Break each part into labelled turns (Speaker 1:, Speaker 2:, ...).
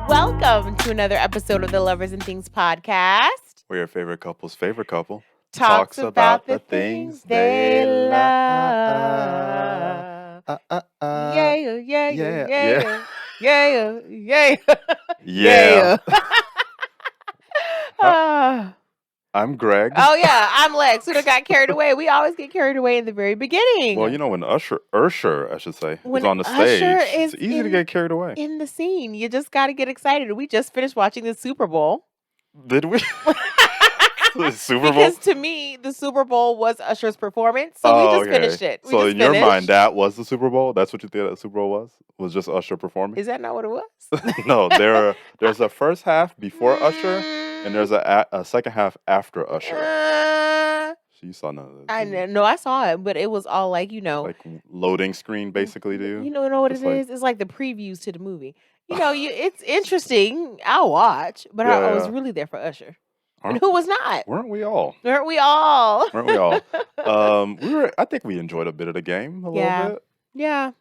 Speaker 1: Welcome to another episode of the Lovers and Things podcast.
Speaker 2: Where your favorite couple's favorite couple
Speaker 1: Talks about the things they love. Yeah, yeah, yeah, yeah, yeah, yeah.
Speaker 2: I'm Greg.
Speaker 1: Oh yeah, I'm Lex. Who got carried away? We always get carried away in the very beginning.
Speaker 2: Well, you know when Usher, I should say,
Speaker 1: When
Speaker 2: is on the
Speaker 1: Usher
Speaker 2: stage,
Speaker 1: is
Speaker 2: it's easy to get carried away.
Speaker 1: in the scene, you just got to get excited. We just finished watching the Super Bowl.
Speaker 2: Did we? The Super Bowl?
Speaker 1: Because to me, the Super Bowl was Usher's performance, so we just finished it.
Speaker 2: So in your mind, that was the Super Bowl? That's what you think the Super Bowl was? Was just Usher performing?
Speaker 1: Is that not what it was?
Speaker 2: No, there's a first half before Usher, and there's a second half after Usher. You saw none of that.
Speaker 1: No, I saw it, but it was all like,
Speaker 2: like loading screen basically to you.
Speaker 1: You know what it is? It's like the previews to the movie. It's interesting. I'll watch, but I was really there for Usher. And who was not?
Speaker 2: Weren't we all?
Speaker 1: Weren't we all?
Speaker 2: Weren't we all? I think we enjoyed a bit of the game a little bit.
Speaker 1: Yeah.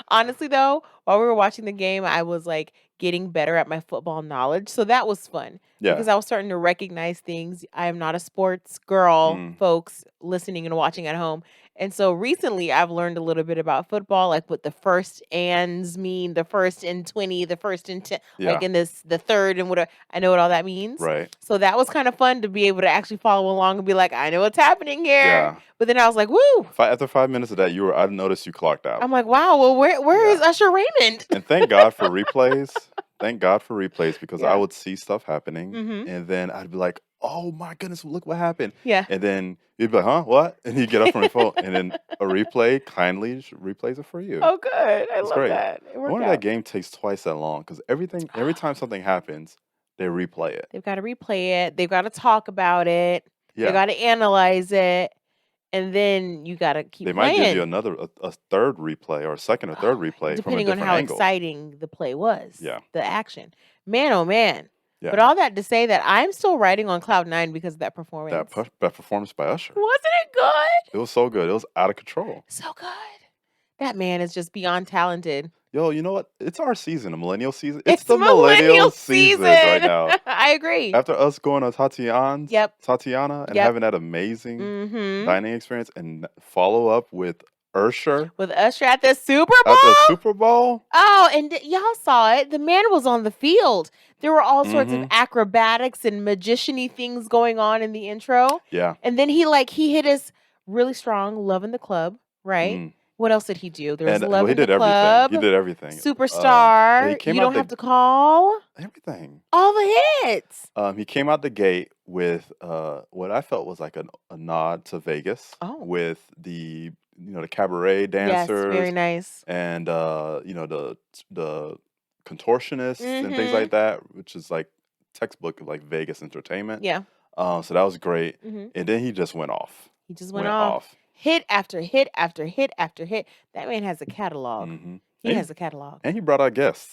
Speaker 1: Honestly, though, while we were watching the game, I was like getting better at my football knowledge. So that was fun.
Speaker 2: Yeah.
Speaker 1: Because I was starting to recognize things. I am not a sports girl, folks listening and watching at home. And so recently I've learned a little bit about football, like what the first ands mean, the first and 20, the first and 10, like in the third and whatever. I know what all that means.
Speaker 2: Right.
Speaker 1: So that was kind of fun to be able to actually follow along and be like, I know what's happening here.
Speaker 2: Yeah.
Speaker 1: But then I was like, woo.
Speaker 2: After 5 minutes of that, I noticed you clocked out.
Speaker 1: I'm like, wow, well, where is Usher Raymond?
Speaker 2: And thank God for replays. Thank God for replays because I would see stuff happening and then I'd be like, oh my goodness, look what happened.
Speaker 1: Yeah.
Speaker 2: And then you'd be like, huh, what? And you get up from your phone and then a replay kindly replays it for you.
Speaker 1: Oh, good. I love
Speaker 2: great.
Speaker 1: that.
Speaker 2: I wonder that game takes twice that long because every time something happens, they replay it.
Speaker 1: They've got to replay it. They've got to talk about it.
Speaker 2: Yeah.
Speaker 1: They've got to analyze it. And then you got to keep playing.
Speaker 2: They might give you a third replay or a second or third replay
Speaker 1: depending
Speaker 2: from a different
Speaker 1: on how
Speaker 2: angle.
Speaker 1: exciting the play was.
Speaker 2: Yeah.
Speaker 1: The action. Man, oh man.
Speaker 2: Yeah.
Speaker 1: But all that to say that I'm still riding on cloud 9 because of that performance.
Speaker 2: That performance by Usher.
Speaker 1: Wasn't it good?
Speaker 2: It was so good. It was out of control.
Speaker 1: So good. That man is just beyond talented.
Speaker 2: Yo, you know what? It's our season, the millennial season.
Speaker 1: It's
Speaker 2: the millennial season right now.
Speaker 1: I agree.
Speaker 2: After us going on Tatiana and
Speaker 1: Yep.
Speaker 2: having that amazing dining experience and follow up with Usher.
Speaker 1: With Usher at the Super Bowl?
Speaker 2: At the Super Bowl?
Speaker 1: Oh, and y'all saw it. The man was on the field. There were all sorts of acrobatics and magician-y things going on in the intro.
Speaker 2: Yeah.
Speaker 1: And then he hit us really strong, Love in the Club, right? What else did he do? There was Love in the Club.
Speaker 2: He did everything.
Speaker 1: Superstar. You don't have to call.
Speaker 2: Everything.
Speaker 1: All the hits.
Speaker 2: He came out the gate with what I felt was like a nod to Vegas. With the cabaret dancers.
Speaker 1: Yes, very nice.
Speaker 2: And the contortionists and things like that, which is like textbook of like Vegas entertainment.
Speaker 1: Yeah.
Speaker 2: So that was great. And then he just went off.
Speaker 1: He just went off. Hit after hit after hit after hit. That man has a catalog. He has a catalog.
Speaker 2: And he brought out guests.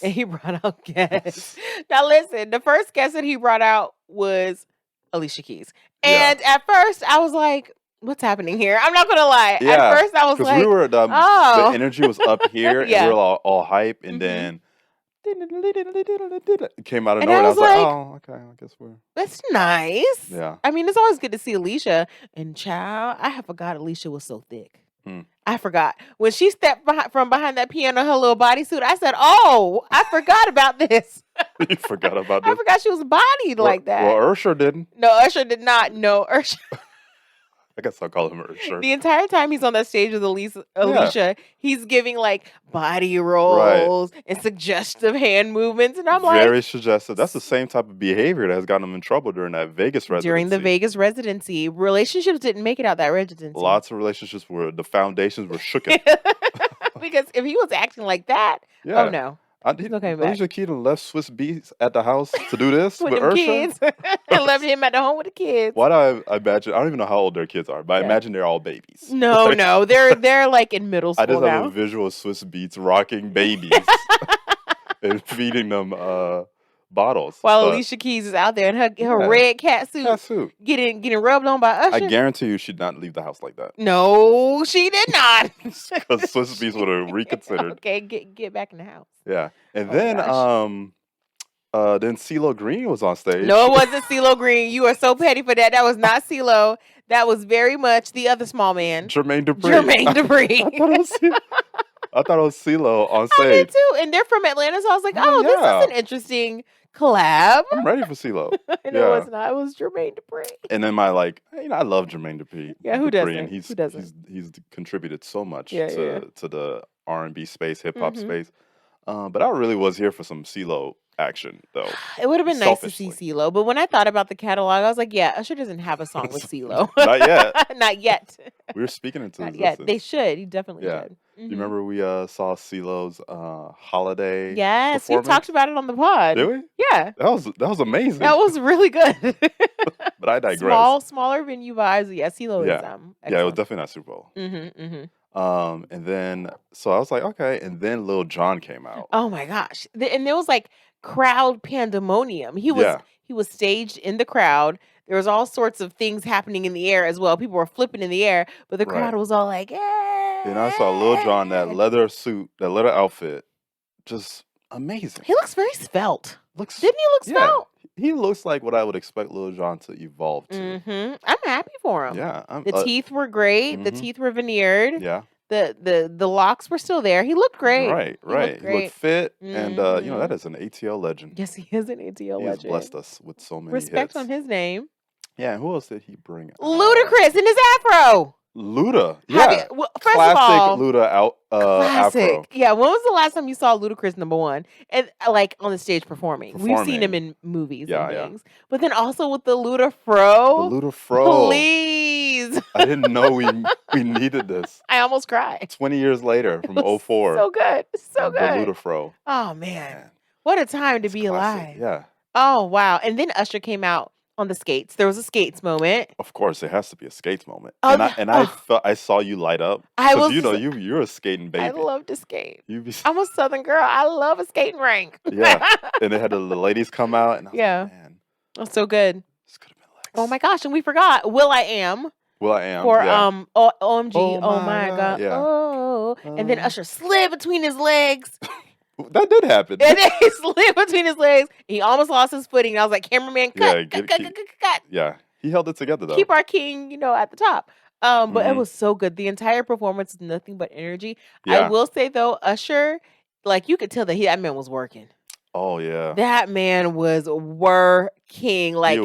Speaker 1: Now listen, the first guest that he brought out was Alicia Keys. And at first I was like, what's happening here? I'm not gonna lie.
Speaker 2: Yeah,
Speaker 1: at first I was like,
Speaker 2: we were the energy was up here and we were all hype and then it came out of nowhere and I was like, oh, okay, I guess
Speaker 1: that's nice.
Speaker 2: Yeah.
Speaker 1: I mean, it's always good to see Alicia. And child, I forgot Alicia was so thick. I forgot. When she stepped from behind that piano in her little bodysuit, I said, oh, I forgot about this.
Speaker 2: You forgot about this?
Speaker 1: I forgot she was bodied like that.
Speaker 2: Well, Usher didn't.
Speaker 1: No, Usher did not. No, Usher.
Speaker 2: I guess I'll call him Usher.
Speaker 1: The entire time he's on that stage with Alicia, he's giving like body rolls and suggestive hand movements. And I'm like,
Speaker 2: very suggestive. That's the same type of behavior that has gotten him in trouble during that Vegas residency.
Speaker 1: During the Vegas residency. Relationships didn't make it out that residency.
Speaker 2: Lots of relationships where the foundations were shooken.
Speaker 1: Because if he was acting like that, oh no.
Speaker 2: Alicia Keys left Swiss Beats at the house to do this with
Speaker 1: them
Speaker 2: Usher.
Speaker 1: Kids. And left him at the home with the kids.
Speaker 2: Why do I imagine? I don't even know how old their kids are, but I imagine they're all babies.
Speaker 1: No, they're like in middle school
Speaker 2: I just
Speaker 1: now.
Speaker 2: have a visual of Swiss Beats rocking babies and feeding them bottles.
Speaker 1: While
Speaker 2: but
Speaker 1: Alicia Keys is out there in her
Speaker 2: Yeah.
Speaker 1: red cat suit,
Speaker 2: cat suit.
Speaker 1: getting rubbed on by Usher.
Speaker 2: I guarantee you she'd not leave the house like that.
Speaker 1: No, she did not.
Speaker 2: Because Swiss Beats would have reconsidered.
Speaker 1: Okay, get back in the house.
Speaker 2: Yeah. And
Speaker 1: Oh my
Speaker 2: then then CeeLo Green was on stage.
Speaker 1: No, it wasn't CeeLo Green. You are so petty for that. That was not CeeLo. That was very much the other small man.
Speaker 2: Jermaine Dupri.
Speaker 1: Jermaine Dupri.
Speaker 2: I thought it was CeeLo on
Speaker 1: I did
Speaker 2: stage.
Speaker 1: too. And they're from Atlanta, so I was like,
Speaker 2: Oh,
Speaker 1: this
Speaker 2: yeah.
Speaker 1: is an interesting collab.
Speaker 2: I'm ready for CeeLo.
Speaker 1: And
Speaker 2: Yeah.
Speaker 1: it was not. It was Jermaine Dupri.
Speaker 2: And then my I love Jermaine Dupri.
Speaker 1: Yeah, who doesn't?
Speaker 2: And
Speaker 1: Who doesn't?
Speaker 2: he's contributed so much
Speaker 1: Yeah,
Speaker 2: to the R&B space, hip hop
Speaker 1: Mhm.
Speaker 2: space. But I really was here for some CeeLo action though.
Speaker 1: It would have been nice to see
Speaker 2: Selfishly.
Speaker 1: CeeLo, but when I thought about the catalog, I was like, yeah, Usher doesn't have a song with CeeLo.
Speaker 2: Not yet.
Speaker 1: Not yet.
Speaker 2: We were speaking into
Speaker 1: Not
Speaker 2: existence.
Speaker 1: yet. They should. He definitely
Speaker 2: Yeah.
Speaker 1: should.
Speaker 2: You remember we saw CeeLo's holiday?
Speaker 1: Yes, we
Speaker 2: performance?
Speaker 1: talked about it on the pod.
Speaker 2: Did we?
Speaker 1: Yeah,
Speaker 2: That was amazing.
Speaker 1: that was really good.
Speaker 2: But I digress.
Speaker 1: Smaller venue vibes. Yeah, CeeLo is
Speaker 2: Yeah, it was definitely not Super Bowl. And then so I was like, okay. And then Lil Jon came out.
Speaker 1: Oh my gosh! And there was like crowd pandemonium. He was staged in the crowd. There was all sorts of things happening in the air as well. People were flipping in the air, but the crowd was all like, "Yeah!"
Speaker 2: And I saw Lil Jon, that leather suit, that leather outfit, just amazing.
Speaker 1: He looks very svelte.
Speaker 2: Looks
Speaker 1: Didn't he look svelte?
Speaker 2: He looks like what I would expect Lil Jon to evolve to.
Speaker 1: I'm happy for him.
Speaker 2: Yeah,
Speaker 1: The teeth were great. The teeth were veneered.
Speaker 2: Yeah.
Speaker 1: The locks were still there. He looked great.
Speaker 2: Right. He looked fit, and that is an ATL legend.
Speaker 1: Yes, he is an ATL legend.
Speaker 2: He has blessed us with so many
Speaker 1: Respect
Speaker 2: hits.
Speaker 1: on his name.
Speaker 2: Yeah, and who else did he bring?
Speaker 1: Ludacris in his afro.
Speaker 2: Luda. Yeah.
Speaker 1: First
Speaker 2: Classic
Speaker 1: of all,
Speaker 2: Luda
Speaker 1: classic.
Speaker 2: afro.
Speaker 1: Yeah, when was the last time you saw Ludacris #1 and like on the stage performing? We've seen him in movies and things, but then also with the Luda fro.
Speaker 2: The Luda fro.
Speaker 1: Please.
Speaker 2: I didn't know we needed this.
Speaker 1: I almost cried.
Speaker 2: 20 years later, from 04.
Speaker 1: So good, so good.
Speaker 2: The Luda fro.
Speaker 1: Oh man, what a time to be
Speaker 2: classic.
Speaker 1: alive.
Speaker 2: Yeah.
Speaker 1: Oh wow, and then Usher came out on the skates. There was a skates moment.
Speaker 2: Of course, there has to be a skates moment.
Speaker 1: Oh,
Speaker 2: I saw you light up.
Speaker 1: I was,
Speaker 2: you're a skating baby.
Speaker 1: I love to skate.
Speaker 2: You be,
Speaker 1: I'm a Southern girl. I love a skating rink.
Speaker 2: Yeah, and they had the ladies come out, and I was like, man,
Speaker 1: that's so good.
Speaker 2: This could have been Lex.
Speaker 1: Oh my gosh, and we forgot Will I Am.
Speaker 2: Will I Am
Speaker 1: For
Speaker 2: Oh
Speaker 1: OMG. Oh my God.
Speaker 2: yeah.
Speaker 1: Oh, and then Usher slid between his legs.
Speaker 2: That did happen.
Speaker 1: And then he slid between his legs. He almost lost his footing. I was like, cameraman, cut.
Speaker 2: Yeah, he held it together though.
Speaker 1: Keep our king, at the top. But it was so good. The entire performance was nothing but energy.
Speaker 2: Yeah.
Speaker 1: I will say though, Usher, like you could tell that man was working.
Speaker 2: Oh yeah.
Speaker 1: That man was working. Like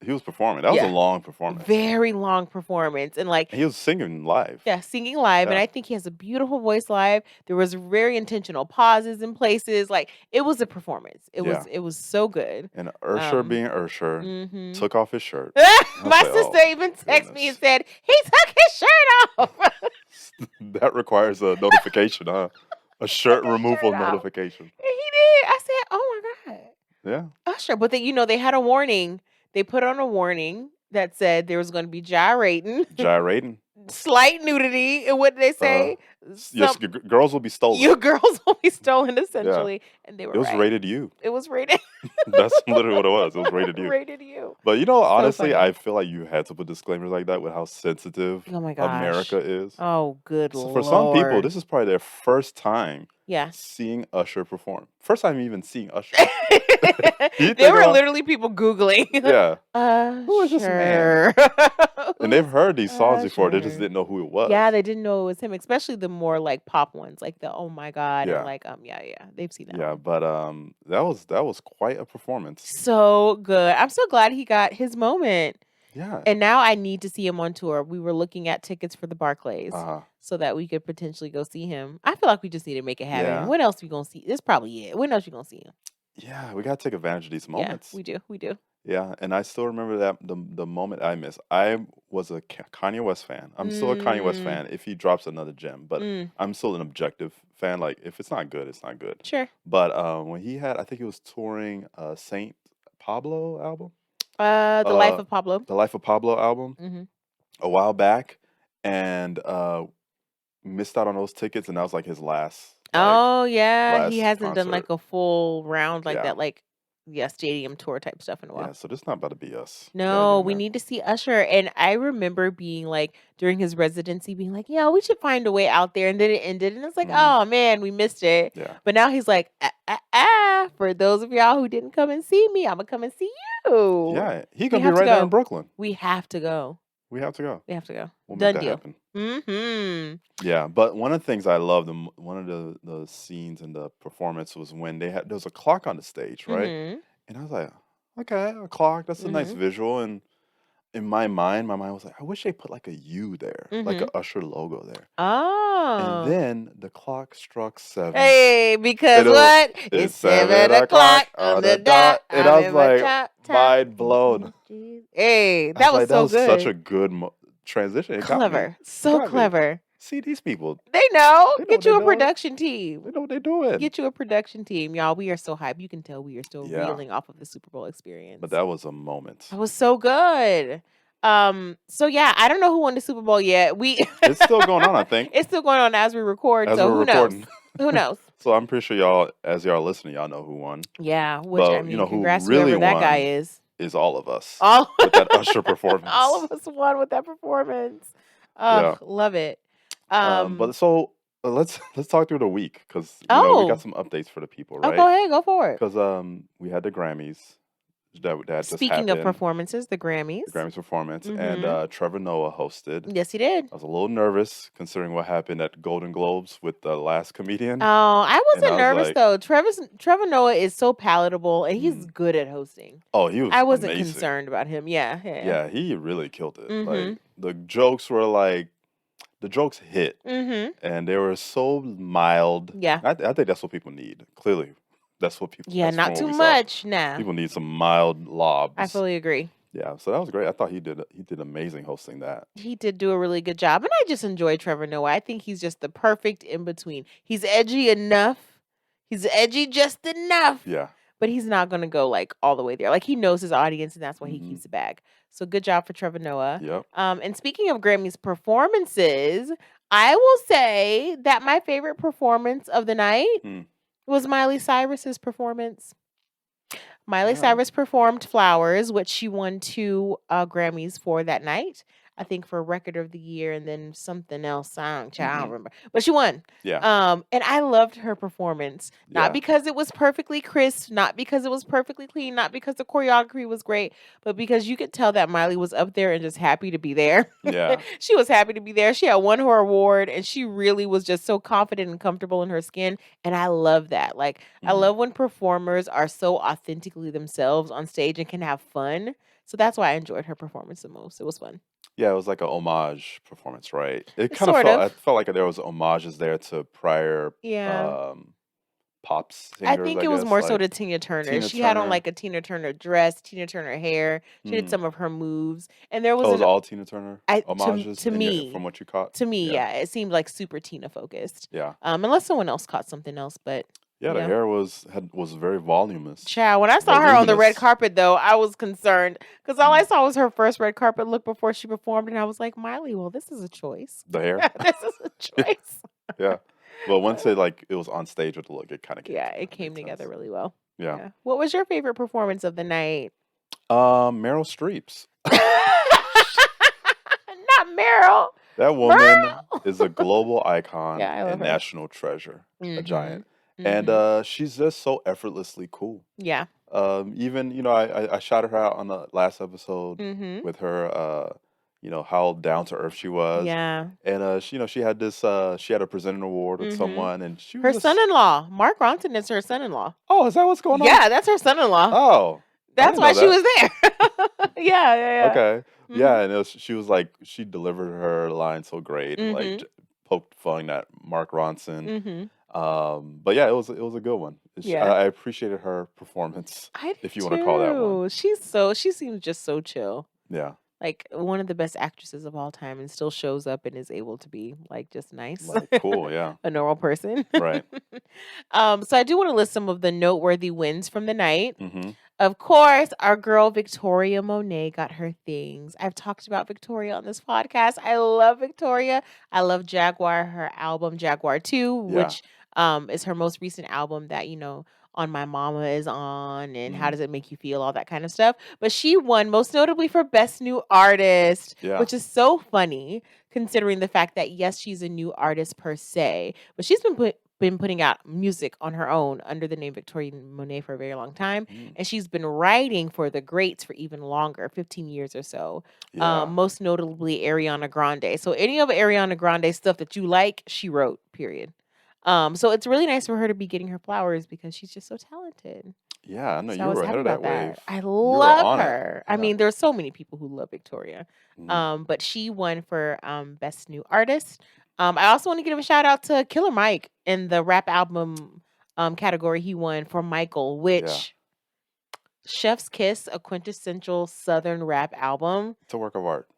Speaker 2: he was performing. That was a long performance.
Speaker 1: Very long performance. And like
Speaker 2: he was singing live.
Speaker 1: Yeah, singing live. And I think he has a beautiful voice live. There was very intentional pauses in places. Like it was a performance. It was so good.
Speaker 2: And Usher being Usher took off his shirt.
Speaker 1: My sister even texted me and said, he took his shirt off.
Speaker 2: That requires a notification, huh? A shirt removal notification.
Speaker 1: And he did. I said, oh my God.
Speaker 2: Yeah.
Speaker 1: Usher. But they, they had a warning. They put on a warning that said there was going to be gyrating. Slight nudity. And what did they say?
Speaker 2: Yes, your girls will be stolen.
Speaker 1: Your girls will be stolen, essentially. Yeah. And they were
Speaker 2: It was rated U.
Speaker 1: It was rated.
Speaker 2: That's literally what it was. It was rated U.
Speaker 1: Rated U.
Speaker 2: But honestly, I feel like you had to put disclaimers like that with how sensitive America is.
Speaker 1: Oh, good Lord.
Speaker 2: So for some people, this is probably their first time seeing Usher perform. First time even seeing Usher.
Speaker 1: There were literally people Googling.
Speaker 2: Yeah. Who is this man? And they've heard these songs before. They just didn't know who it was.
Speaker 1: Yeah, they didn't know it was him, especially the more like pop ones, like the Oh My God.
Speaker 2: Yeah.
Speaker 1: And like, they've seen that.
Speaker 2: Yeah, but that was quite a performance.
Speaker 1: So good. I'm so glad he got his moment.
Speaker 2: Yeah.
Speaker 1: And now I need to see him on tour. We were looking at tickets for the Barclays so that we could potentially go see him. I feel like we just need to make it happen.
Speaker 2: Yeah.
Speaker 1: When else we gonna see? This is probably it. When else you gonna see him?
Speaker 2: Yeah, we gotta take advantage of these moments.
Speaker 1: Yeah, we do.
Speaker 2: Yeah, and I still remember that the moment I missed. I was a Kanye West fan. I'm still a Kanye West fan if he drops another gem, but I'm still an objective fan. Like if it's not good, it's not good.
Speaker 1: Sure.
Speaker 2: But when he had, I think he was touring Saint Pablo album.
Speaker 1: The Life of Pablo.
Speaker 2: The Life of Pablo album a while back, and missed out on those tickets, and that was like his last.
Speaker 1: Oh yeah, he
Speaker 2: last
Speaker 1: hasn't done
Speaker 2: concert.
Speaker 1: like a full round like that. Like stadium tour type stuff in a while.
Speaker 2: Yeah, so this not about to be us.
Speaker 1: No, we need to see Usher. And I remember being like, during his residency, being like, yeah, we should find a way out there. And then it ended. And it's like, oh, man, we missed it.
Speaker 2: Yeah.
Speaker 1: But now he's like, for those of y'all who didn't come and see me, I'm going to come and see you.
Speaker 2: Yeah, he going to be right there in Brooklyn.
Speaker 1: We have to go.
Speaker 2: We have to go.
Speaker 1: We'll
Speaker 2: Done
Speaker 1: make that
Speaker 2: deal.
Speaker 1: Happen. Mm-hmm.
Speaker 2: Yeah, but one of the things I loved, one of the scenes in the performance was when there was a clock on the stage, right?
Speaker 1: Mm-hmm.
Speaker 2: And I was like, okay, a clock, that's a nice visual. And in my mind was like, I wish they put like a U there, like an Usher logo there.
Speaker 1: Oh.
Speaker 2: And then the clock struck 7.
Speaker 1: Hey, because what?
Speaker 2: It's 7 o'clock on the dot. And I was like, mind blown.
Speaker 1: Hey, that was so good.
Speaker 2: That was such a good transition.
Speaker 1: Clever. So clever.
Speaker 2: See, these people.
Speaker 1: They know. Get you a production team.
Speaker 2: They know what they're doing.
Speaker 1: Get you a production team. Y'all, we are so hyped. You can tell we are still reeling off of the Super Bowl experience.
Speaker 2: But that was a moment.
Speaker 1: That was so good. So yeah, I don't know who won the Super Bowl yet.
Speaker 2: It's still going on, I think.
Speaker 1: It's still going on as we record. So who knows? Who knows?
Speaker 2: So I'm pretty sure y'all, as y'all listening, y'all know who won.
Speaker 1: Yeah, which
Speaker 2: but,
Speaker 1: I mean,
Speaker 2: who really won
Speaker 1: that guy is
Speaker 2: all of us. With that Usher performance.
Speaker 1: All of us won with that performance. Love it.
Speaker 2: But so let's talk through the week because we got some updates for the people, right?
Speaker 1: Oh, go ahead, go for it.
Speaker 2: Because we had the Grammys. That just
Speaker 1: Speaking of performances, the Grammys.
Speaker 2: The Grammys performance. And Trevor Noah hosted.
Speaker 1: Yes, he did.
Speaker 2: I was a little nervous considering what happened at Golden Globes with the last comedian.
Speaker 1: Oh, I wasn't nervous though. Trevor Noah is so palatable and he's good at hosting.
Speaker 2: Oh, he was
Speaker 1: I wasn't
Speaker 2: amazing.
Speaker 1: Concerned about him. Yeah,
Speaker 2: he really killed it. Like the jokes were like, the jokes hit. And they were so mild.
Speaker 1: Yeah.
Speaker 2: I think that's what people need. Clearly. That's what people.
Speaker 1: Yeah, not too much. Nah.
Speaker 2: People need some mild lobs.
Speaker 1: I fully agree.
Speaker 2: Yeah, so that was great. I thought he did amazing hosting that.
Speaker 1: He did do a really good job, and I just enjoy Trevor Noah. I think he's just the perfect in between. He's edgy enough. He's edgy just enough.
Speaker 2: Yeah.
Speaker 1: But he's not going to go like all the way there. Like he knows his audience, and that's why he keeps it back. So good job for Trevor Noah.
Speaker 2: Yep.
Speaker 1: And speaking of Grammys performances, I will say that my favorite performance of the night was Miley Cyrus's performance. Miley Cyrus performed Flowers, which she won 2 Grammys for that night. I think for Record of the Year and then something else. I don't remember. But she won.
Speaker 2: Yeah.
Speaker 1: And I loved her performance. Not because it was perfectly crisp, not because it was perfectly clean, not because the choreography was great, but because you could tell that Miley was up there and just happy to be there.
Speaker 2: Yeah.
Speaker 1: She was happy to be there. She had won her award and she really was just so confident and comfortable in her skin. And I love that. Like, I love when performers are so authentically themselves on stage and can have fun. So that's why I enjoyed her performance the most. It was fun.
Speaker 2: Yeah, it was like an homage performance, right? It kind of felt. I felt like there was homages there to prior pop singers.
Speaker 1: I think it was more so to Tina Turner. She had on like a Tina Turner dress, Tina Turner hair. She did some of her moves, and there was
Speaker 2: all Tina Turner homages
Speaker 1: to me.
Speaker 2: From what you caught,
Speaker 1: to me, it seemed like super Tina focused.
Speaker 2: Yeah.
Speaker 1: Unless someone else caught something else, but.
Speaker 2: Yeah, the hair was very voluminous.
Speaker 1: Child, when I saw her on the red carpet, though, I was concerned because all I saw was her first red carpet look before she performed, and I was like, Miley, well, this is a choice.
Speaker 2: The hair?
Speaker 1: This is a choice.
Speaker 2: Yeah. Well, once it was on stage with the look, it kind of came.
Speaker 1: Yeah, it came together really well.
Speaker 2: Yeah.
Speaker 1: What was your favorite performance of the night?
Speaker 2: Meryl Streep's.
Speaker 1: Not Meryl.
Speaker 2: That woman is a global icon and national treasure, a giant. And she's just so effortlessly cool.
Speaker 1: Yeah.
Speaker 2: Even, I shouted her out on the last episode with her, how down to earth she was.
Speaker 1: Yeah.
Speaker 2: And, she had she had a presenting award with someone. And she was
Speaker 1: her son-in-law. Mark Ronson is her son-in-law.
Speaker 2: Oh, is that what's going on?
Speaker 1: Yeah, that's her son-in-law.
Speaker 2: Oh.
Speaker 1: That's why she was there. Yeah.
Speaker 2: Okay. Yeah, and she was like, she delivered her line so great. Like, poked fun at Mark Ronson. But yeah, it was a good one. I appreciated her performance. If you want to call that one.
Speaker 1: She seems just so chill.
Speaker 2: Yeah.
Speaker 1: Like one of the best actresses of all time and still shows up and is able to be like just nice.
Speaker 2: Like, cool, yeah.
Speaker 1: A normal person.
Speaker 2: Right.
Speaker 1: So I do want to list some of the noteworthy wins from the night. Of course, our girl Victoria Monet got her things. I've talked about Victoria on this podcast. I love Victoria. I love Jaguar, her album Jaguar 2, which is her most recent album that, On My Mama is on, and How
Speaker 2: Mm.
Speaker 1: Does It Make You Feel, all that kind of stuff. But she won most notably for Best New Artist,
Speaker 2: Yeah.
Speaker 1: which is so funny considering the fact that, yes, she's a new artist per se, but she's been putting out music on her own under the name Victoria Monet for a very long time.
Speaker 2: Mm.
Speaker 1: And she's been writing for the greats for even longer, 15 years or so.
Speaker 2: Yeah.
Speaker 1: Most notably Ariana Grande. So any of Ariana Grande's stuff that you like, she wrote, period. So it's really nice for her to be getting her flowers because she's just so talented.
Speaker 2: Yeah, I know
Speaker 1: So I
Speaker 2: you
Speaker 1: was
Speaker 2: were
Speaker 1: happy
Speaker 2: ahead of
Speaker 1: about
Speaker 2: that wave.
Speaker 1: that. I
Speaker 2: You were
Speaker 1: love
Speaker 2: on it.
Speaker 1: her. I
Speaker 2: Yeah.
Speaker 1: mean, there's so many people who love Victoria.
Speaker 2: Mhm.
Speaker 1: But she won for Best New Artist. I also want to give a shout out to Killer Mike in the rap album category. He won for Michael,
Speaker 2: Yeah.
Speaker 1: which Chef's Kiss, a quintessential Southern rap album,
Speaker 2: It's a work of art.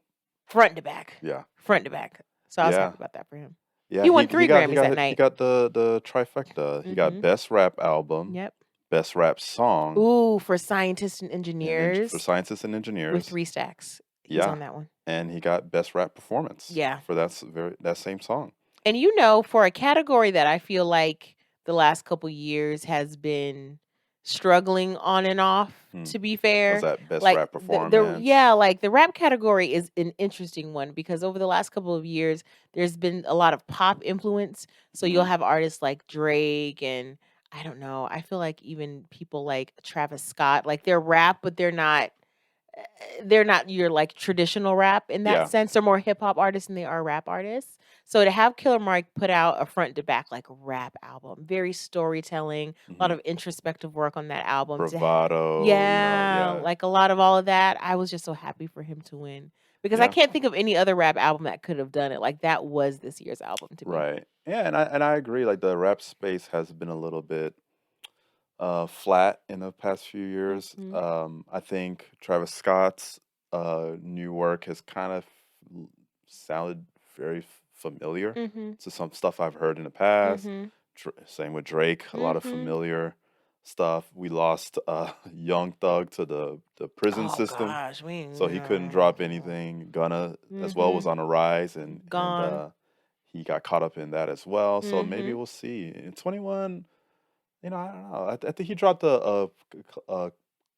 Speaker 1: front to back.
Speaker 2: Yeah.
Speaker 1: Front to back. So I was
Speaker 2: Yeah.
Speaker 1: happy about that for him.
Speaker 2: Yeah,
Speaker 1: He won 3 Grammys that
Speaker 2: he
Speaker 1: night.
Speaker 2: got the trifecta. He got
Speaker 1: Mhm.
Speaker 2: Best Rap Album,
Speaker 1: Yep.
Speaker 2: Best Rap Song,
Speaker 1: Ooh, for Scientists and
Speaker 2: for
Speaker 1: Engineers
Speaker 2: Scientists and
Speaker 1: with
Speaker 2: Engineers.
Speaker 1: 3 stacks. He's
Speaker 2: Yeah.
Speaker 1: on that one.
Speaker 2: And he got Best Rap Performance
Speaker 1: Yeah.
Speaker 2: for that same song.
Speaker 1: And for a category that I feel like the last couple years has been struggling on and off, to be
Speaker 2: Was
Speaker 1: fair.
Speaker 2: that Best
Speaker 1: Like
Speaker 2: Rap
Speaker 1: the
Speaker 2: Performance?
Speaker 1: like the rap category is an interesting one because over the last couple of years there's been a lot of pop influence. So you'll
Speaker 2: Mhm.
Speaker 1: have artists like Drake and I don't know, I feel like even people like Travis Scott, like they're rap but they're not your like traditional rap in that
Speaker 2: Yeah.
Speaker 1: sense. They're more hip hop artists than they are rap artists. So to have Killer Mike put out a front to back like rap album, very storytelling, a lot
Speaker 2: Mhm.
Speaker 1: of introspective work on that album.
Speaker 2: Bravado,
Speaker 1: Yeah,
Speaker 2: yeah.
Speaker 1: like a lot of all of that. I was just so happy for him to win because I
Speaker 2: Yeah.
Speaker 1: can't think of any other rap album that could have done it. Like that was this year's album to me.
Speaker 2: Right. Yeah, and I agree. Like the rap space has been a little bit flat in the past few years.
Speaker 1: Mhm.
Speaker 2: I think Travis Scott's new work has kind of sounded very familiar
Speaker 1: Mhm.
Speaker 2: to some stuff I've heard in the past.
Speaker 1: Mhm.
Speaker 2: Same with Drake, a lot of
Speaker 1: Mhm.
Speaker 2: familiar stuff. We lost Young Thug to the prison
Speaker 1: Oh
Speaker 2: system,
Speaker 1: gosh,
Speaker 2: so he couldn't drop anything. Gunna as well was
Speaker 1: Mhm.
Speaker 2: on a rise, and
Speaker 1: Gone.
Speaker 2: he got caught up in that as well. So maybe
Speaker 1: Mhm.
Speaker 2: we'll see in 21. I don't know. I think he dropped a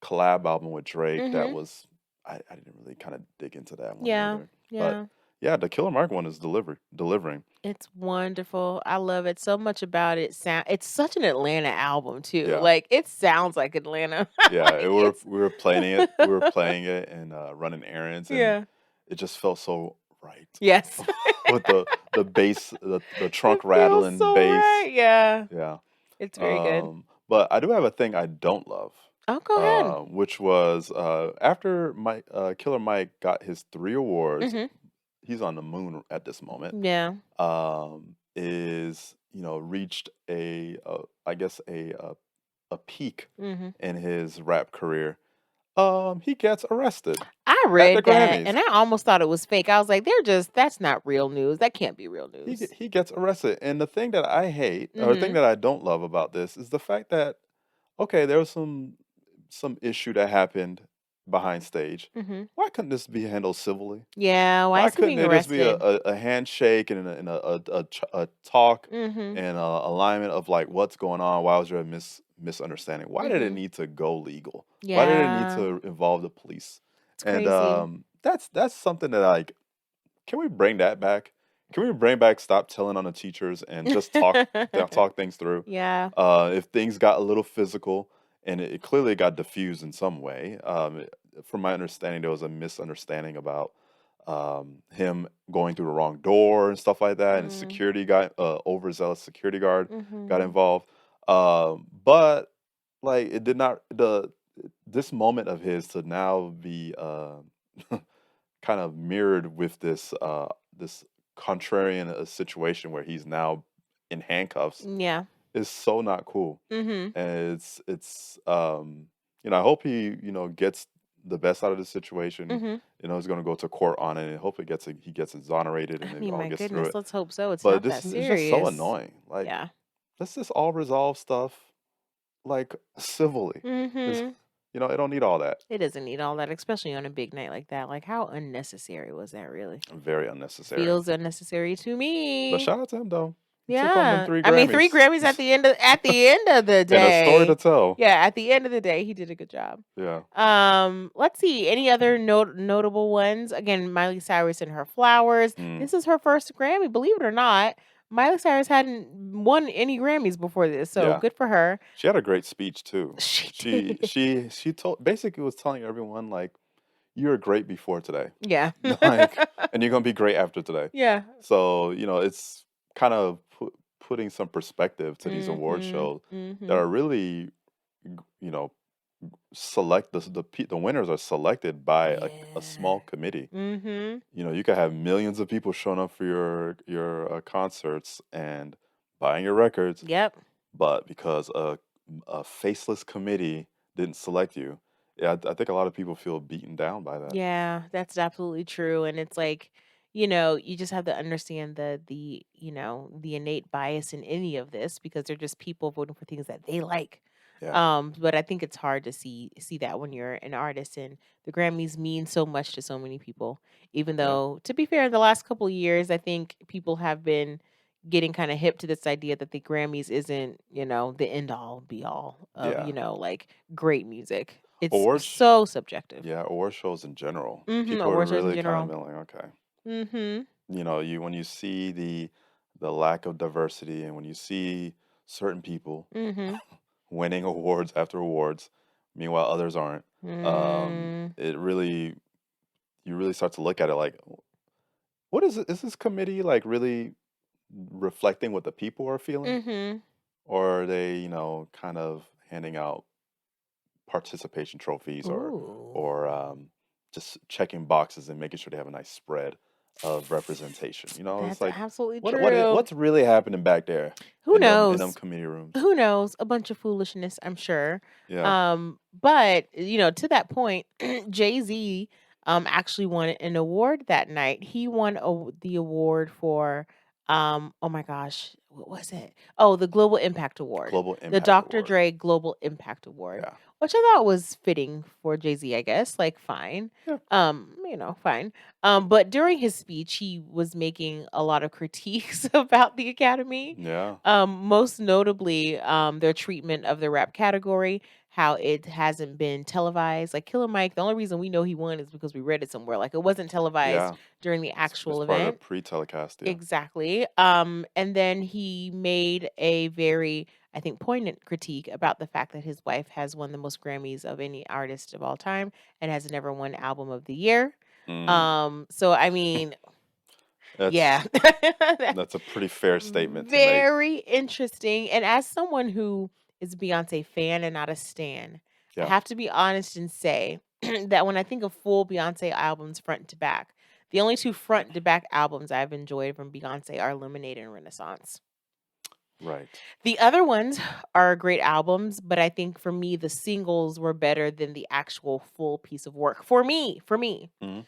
Speaker 2: collab album with Drake that
Speaker 1: Mhm.
Speaker 2: was I didn't really kind of dig into that one
Speaker 1: Yeah.
Speaker 2: either. But
Speaker 1: Yeah.
Speaker 2: yeah, the Killer Mark one is delivering.
Speaker 1: It's wonderful. I love it so much about it. It's such an Atlanta album too.
Speaker 2: Yeah.
Speaker 1: Like it sounds like Atlanta.
Speaker 2: Yeah,
Speaker 1: Like, it's
Speaker 2: we were playing it. We were playing it and running errands, and
Speaker 1: Yeah.
Speaker 2: it just felt so right
Speaker 1: Yes.
Speaker 2: with the bass, the trunk
Speaker 1: It feels
Speaker 2: rattling
Speaker 1: so
Speaker 2: bass.
Speaker 1: right. Yeah.
Speaker 2: Yeah.
Speaker 1: It's very good.
Speaker 2: But I do have a thing I don't love,
Speaker 1: Oh, go ahead.
Speaker 2: which was after Killer Mike got his 3 awards.
Speaker 1: Mhm.
Speaker 2: He's on the moon at this moment.
Speaker 1: Yeah.
Speaker 2: Is reached I guess a peak
Speaker 1: Mhm.
Speaker 2: in his rap career. He gets arrested
Speaker 1: I
Speaker 2: at the
Speaker 1: read that and
Speaker 2: Grammys.
Speaker 1: I almost thought it was fake. I was like, that's not real news. That can't be real news.
Speaker 2: He gets arrested, and the thing that I hate, or the thing
Speaker 1: Mhm.
Speaker 2: that I don't love about this, is the fact that okay, there was some issue that happened behind stage.
Speaker 1: Mhm.
Speaker 2: Why couldn't this be handled civilly?
Speaker 1: Yeah, why
Speaker 2: Why
Speaker 1: is he
Speaker 2: couldn't
Speaker 1: being
Speaker 2: there just be
Speaker 1: arrested?
Speaker 2: a handshake and a talk
Speaker 1: Mhm.
Speaker 2: and alignment of like what's going on? Why was there a misunderstanding? Why did it
Speaker 1: Mhm.
Speaker 2: need to go legal? Why did it need
Speaker 1: Yeah.
Speaker 2: to involve the police?
Speaker 1: It's
Speaker 2: And
Speaker 1: crazy.
Speaker 2: that's something that like, can we bring that back? Can we bring back stop telling on the teachers and just talk things through?
Speaker 1: Yeah.
Speaker 2: If things got a little physical and it clearly got diffused in some way, from my understanding, there was a misunderstanding about him going through the wrong door and stuff like that, and
Speaker 1: Mm.
Speaker 2: security guy, overzealous security guard, got
Speaker 1: Mhm.
Speaker 2: involved. But like it did not this moment of his to now be kind of mirrored with this contrarian situation where he's now in handcuffs
Speaker 1: Yeah.
Speaker 2: is so not cool.
Speaker 1: Mhm.
Speaker 2: And it's I hope he, gets the best out of the situation.
Speaker 1: Mhm.
Speaker 2: He's going to go to court on it and hope he gets exonerated
Speaker 1: I
Speaker 2: and it
Speaker 1: mean,
Speaker 2: all
Speaker 1: my
Speaker 2: gets through
Speaker 1: goodness,
Speaker 2: it.
Speaker 1: let's hope so. It's
Speaker 2: But
Speaker 1: not
Speaker 2: this
Speaker 1: that
Speaker 2: is just so
Speaker 1: serious.
Speaker 2: annoying. Like,
Speaker 1: Yeah.
Speaker 2: let's just all resolve stuff like civilly.
Speaker 1: Mhm.
Speaker 2: It don't need all that.
Speaker 1: It doesn't need all that, especially on a big night like that. Like, how unnecessary was that really?
Speaker 2: Very unnecessary.
Speaker 1: Feels unnecessary to
Speaker 2: But
Speaker 1: me.
Speaker 2: shout out to him though. He took home them
Speaker 1: Yeah.
Speaker 2: 3
Speaker 1: I mean, 3
Speaker 2: Grammys.
Speaker 1: Grammys at the end of the
Speaker 2: And a story to
Speaker 1: day.
Speaker 2: tell.
Speaker 1: Yeah, at the end of the day, he did a good job.
Speaker 2: Yeah.
Speaker 1: Let's see. Any other notable ones? Again, Miley Cyrus and her flowers. This is her first Grammy, believe it or not. Miley Cyrus hadn't won any Grammys before this, so
Speaker 2: Yeah.
Speaker 1: good for her.
Speaker 2: She had a great speech too.
Speaker 1: She did.
Speaker 2: She told basically was telling everyone like, you're great before today.
Speaker 1: Yeah.
Speaker 2: Like, and you're gonna be great after today.
Speaker 1: Yeah.
Speaker 2: So, you know, it's kind of putting some perspective to these award shows that are really, you know, the winners are selected by a small committee. You know, you could have millions of people showing up for your concerts and buying your records.
Speaker 1: Yep.
Speaker 2: But because a faceless committee didn't select you, yeah, I think a lot of people feel beaten down by that.
Speaker 1: Yeah, that's absolutely true. And it's like, you just have to understand the innate bias in any of this because they're just people voting for things that they like.
Speaker 2: Yeah.
Speaker 1: But I think it's hard to see that when you're an artist and the Grammys mean so much to so many people. Even
Speaker 2: Yeah.
Speaker 1: though, to be fair, the last couple of years, I think people have been getting kind of hip to this idea that the Grammys isn't, the end all be all of,
Speaker 2: Yeah.
Speaker 1: like great music. It's
Speaker 2: Awards,
Speaker 1: so subjective.
Speaker 2: yeah, award shows in general.
Speaker 1: Mhm,
Speaker 2: People are
Speaker 1: award shows in
Speaker 2: really kind of
Speaker 1: general.
Speaker 2: feeling like, okay,
Speaker 1: Mhm.
Speaker 2: you know, when you see the lack of diversity and when you see certain people
Speaker 1: Mhm.
Speaker 2: winning awards after awards, meanwhile others aren't,
Speaker 1: Mm.
Speaker 2: it really you really start to look at it like, what is it? Is this committee like really reflecting what the people are feeling,
Speaker 1: Mhm.
Speaker 2: or are they, kind of handing out participation trophies
Speaker 1: Ooh.
Speaker 2: or just checking boxes and making sure they have a nice spread of representation. You know, it's
Speaker 1: That's
Speaker 2: like
Speaker 1: absolutely true.
Speaker 2: what's really happening back there
Speaker 1: Who
Speaker 2: in them
Speaker 1: knows?
Speaker 2: committee rooms?
Speaker 1: Who knows? A bunch of foolishness, I'm sure.
Speaker 2: Yeah.
Speaker 1: But to that point, Jay-Z actually won an award that night. He won the award for oh my gosh, what was it? Oh, the Global Impact Award.
Speaker 2: Global
Speaker 1: The
Speaker 2: Impact
Speaker 1: Dr.
Speaker 2: Award.
Speaker 1: Dre Global Impact Award,
Speaker 2: Yeah.
Speaker 1: which I thought was fitting for Jay-Z, I guess. Like fine.
Speaker 2: Yeah.
Speaker 1: Fine. But during his speech, he was making a lot of critiques about the Academy.
Speaker 2: Yeah.
Speaker 1: Most notably, their treatment of the rap category, how it hasn't been televised. Like Killer Mike, the only reason we know he won is because we read it somewhere. Like it wasn't televised
Speaker 2: Yeah.
Speaker 1: during the
Speaker 2: It's
Speaker 1: actual
Speaker 2: part of the
Speaker 1: event.
Speaker 2: pre-telecast. Yeah.
Speaker 1: Exactly. And then he made a very, I think, poignant critique about the fact that his wife has won the most Grammys of any artist of all time and has never won Album of the Year. So I mean, yeah.
Speaker 2: That's a pretty fair statement to make.
Speaker 1: Very interesting. And as someone who is a Beyoncé fan and not a stan, I
Speaker 2: Yeah.
Speaker 1: have to be honest and say that when I think of full Beyoncé albums front to back, the only 2 front to back albums I've enjoyed from Beyoncé are Lemonade and Renaissance.
Speaker 2: Right.
Speaker 1: The other ones are great albums, but I think for me, the singles were better than the actual full piece of work. For me.
Speaker 2: Mhm.